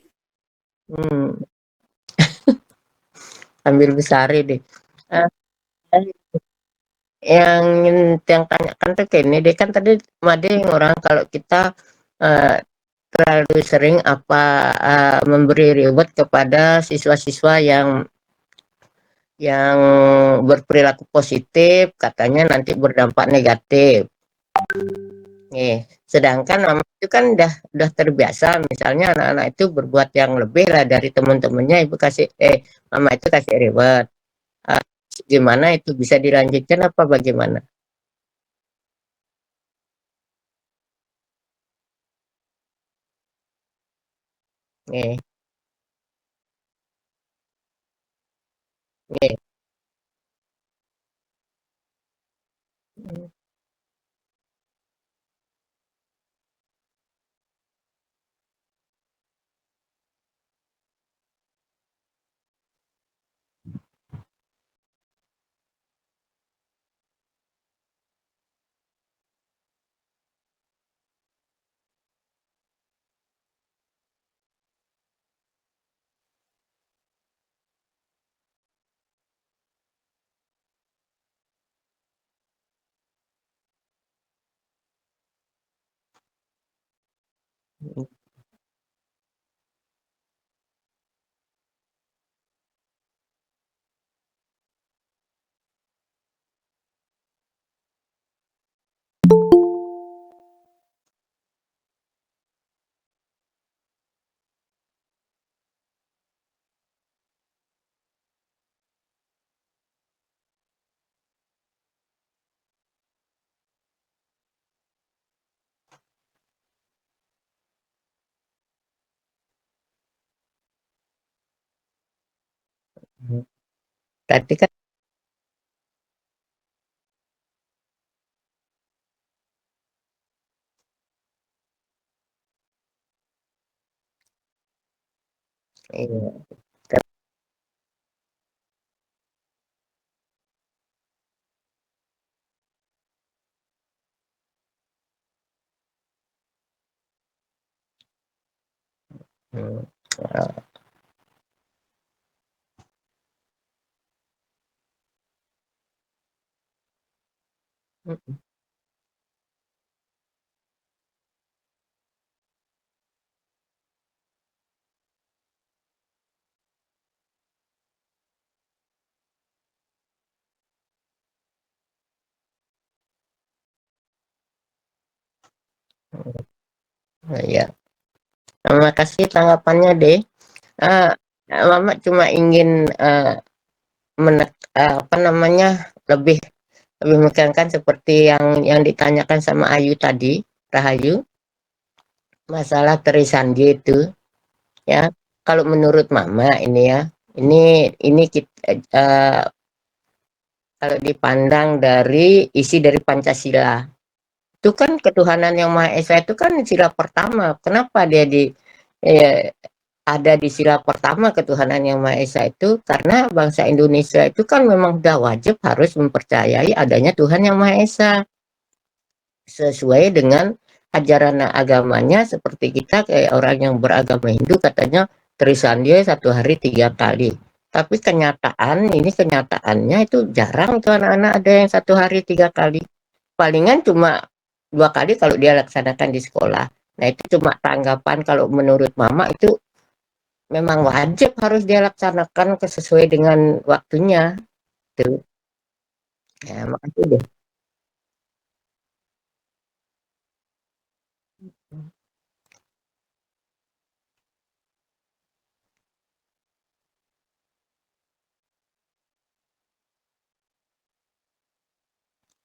hmm, ambil besari deh. Eh, yang tanyakan tuh kayak ini deh, kan tadi Made orang kalau kita eh, terlalu sering memberi reward kepada siswa-siswa yang berperilaku positif, katanya nanti berdampak negatif. Nih, sedangkan mama itu kan udah terbiasa, misalnya anak-anak itu berbuat yang lebih lah dari teman-temannya, mama itu kasih reward. Ah, Gimana itu bisa dilanjutkan apa bagaimana? Nih, Nggih. Mhm. Mhm. Mhm. Tadi kan iya, kan mhm, heeh, mhm, mhm, iya. Terima kasih tanggapannya deh. Eee, Mama cuma ingin, apa namanya, lebih lebih menekankan seperti yang ditanyakan sama Ayu tadi, Rahayu, masalah Trisandi itu ya. Kalau menurut Mama ini ya, ini kalau dipandang dari isi dari Pancasila. Itu kan ketuhanan yang Maha Esa itu kan sila pertama. Kenapa dia ada di sila pertama ketuhanan yang Maha Esa itu? Karena bangsa Indonesia itu kan memang sudah wajib harus mempercayai adanya Tuhan yang Maha Esa. Sesuai dengan ajaran agamanya seperti kita kayak orang yang beragama Hindu katanya Trisandya 1 hari 3 kali. Tapi kenyataannya itu jarang tuh anak-anak ada yang 1 hari 3 kali. Palingan cuma 2 kali kalau dia laksanakan di sekolah. Nah itu cuma tanggapan kalau menurut Mama itu memang wajib harus dia laksanakan sesuai dengan waktunya. Tuh. Ya, makasih deh.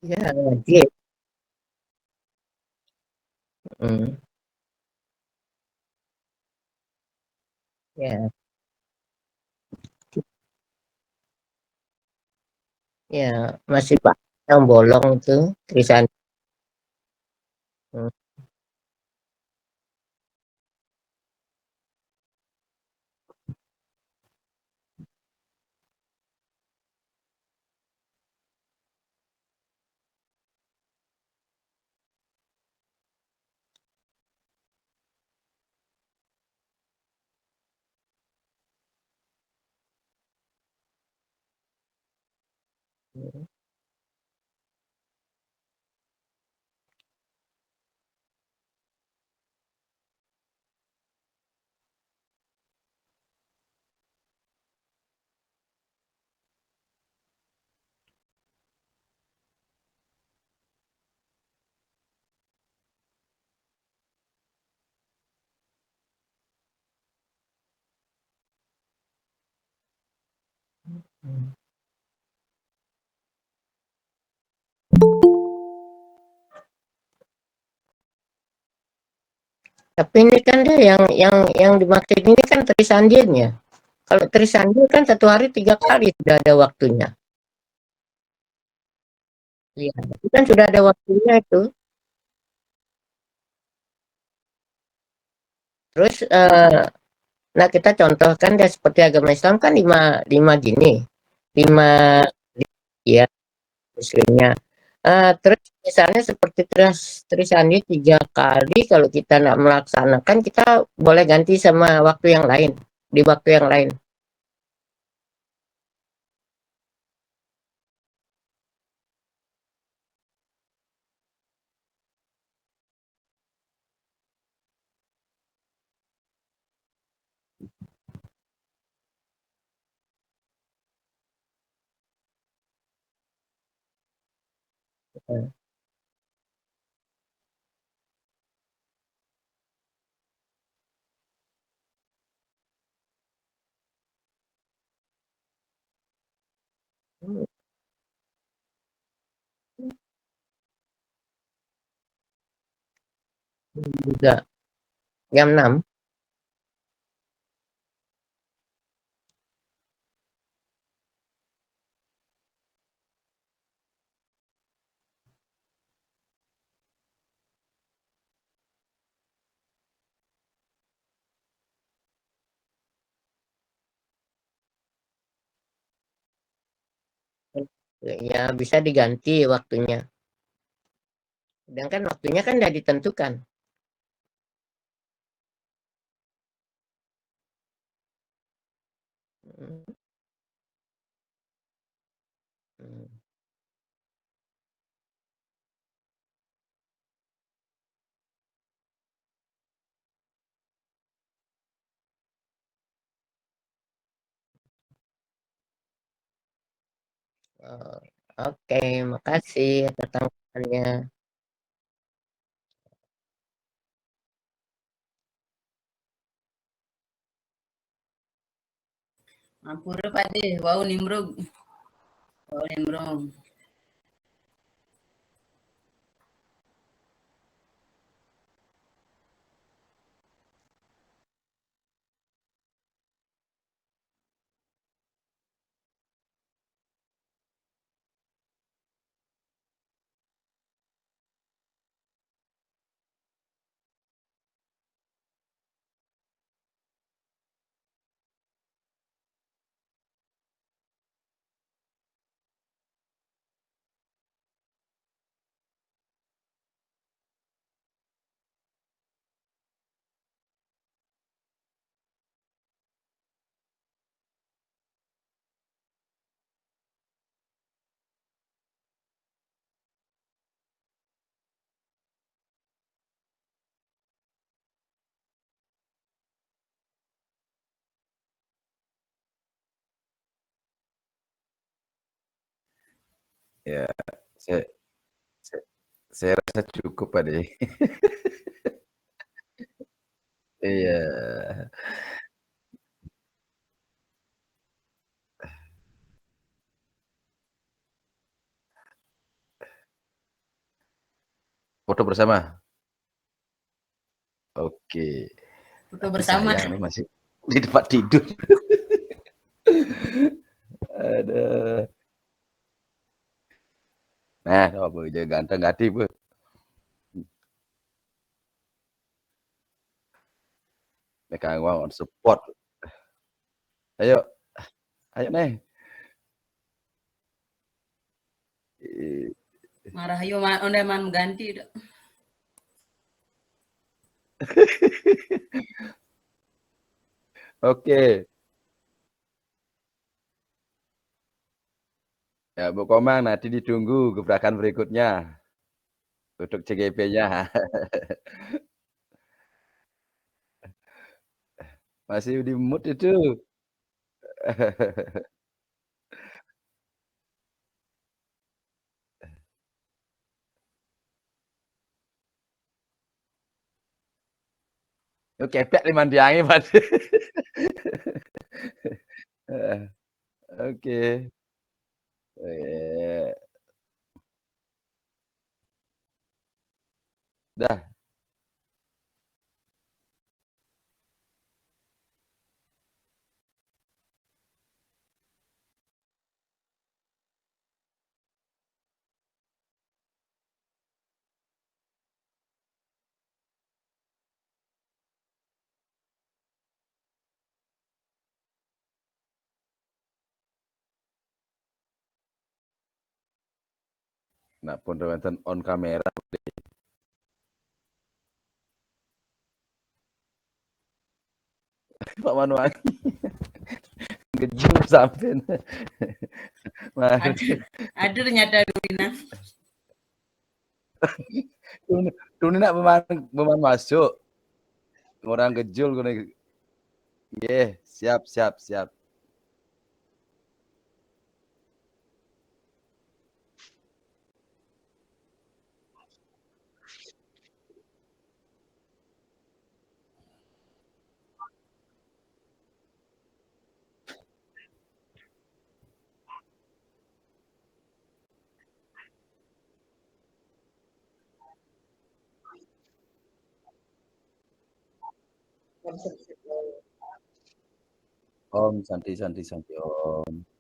Ya, wajib. Mm. Ya, ya masih Pak yang bolong tuh tulisan. Mm. Tapi ini kan dia yang dimaksud ini kan tulisan dianya. Kalau Trisandi kan 1 hari 3 kali sudah ada waktunya. Iya, itu kan sudah ada waktunya itu. Terus, nah kita contohkan ya seperti agama Islam kan 5 gini, 5 ya muslimnya. Terus misalnya seperti Trisandi 3 kali kalau kita nggak melaksanakan, kita boleh ganti sama waktu yang lain, di waktu yang lain. Heeh. Mmm, juga jam 6. Ya bisa diganti waktunya. Sedangkan waktunya kan udah ditentukan. Mhm, mmm, oh, oke, makasih atas tanggapannya. Ampura Pakde, wau nimbrung. Wau nimbrung. Ya, saya saya saya rasa cukup, Pak de. Iya. Foto bersama? Oke. Foto Tapi bersama. sayang nih masih di tempat tidur. Aduh. Nah, apa aja ganteng hati, Bu. Kang Wawan support. Ayo, ayo Neng. Marah yo onde man ganti dah. Oke. Ya, Bu Komang nanti ditunggu gebrakan berikutnya untuk CGP-nya. Masih di mood itu. Yo kepek nih mandiange, Mas. Heeh, oke. Eee, dah. Nah, pun wonten on kamera Pak Manuang gejum sampean. Mari. Aduh nyata Duina. Tuni nak beman masuk. Orang gejul kene. Nggih, siap siap siap. Om santi santi santi Om.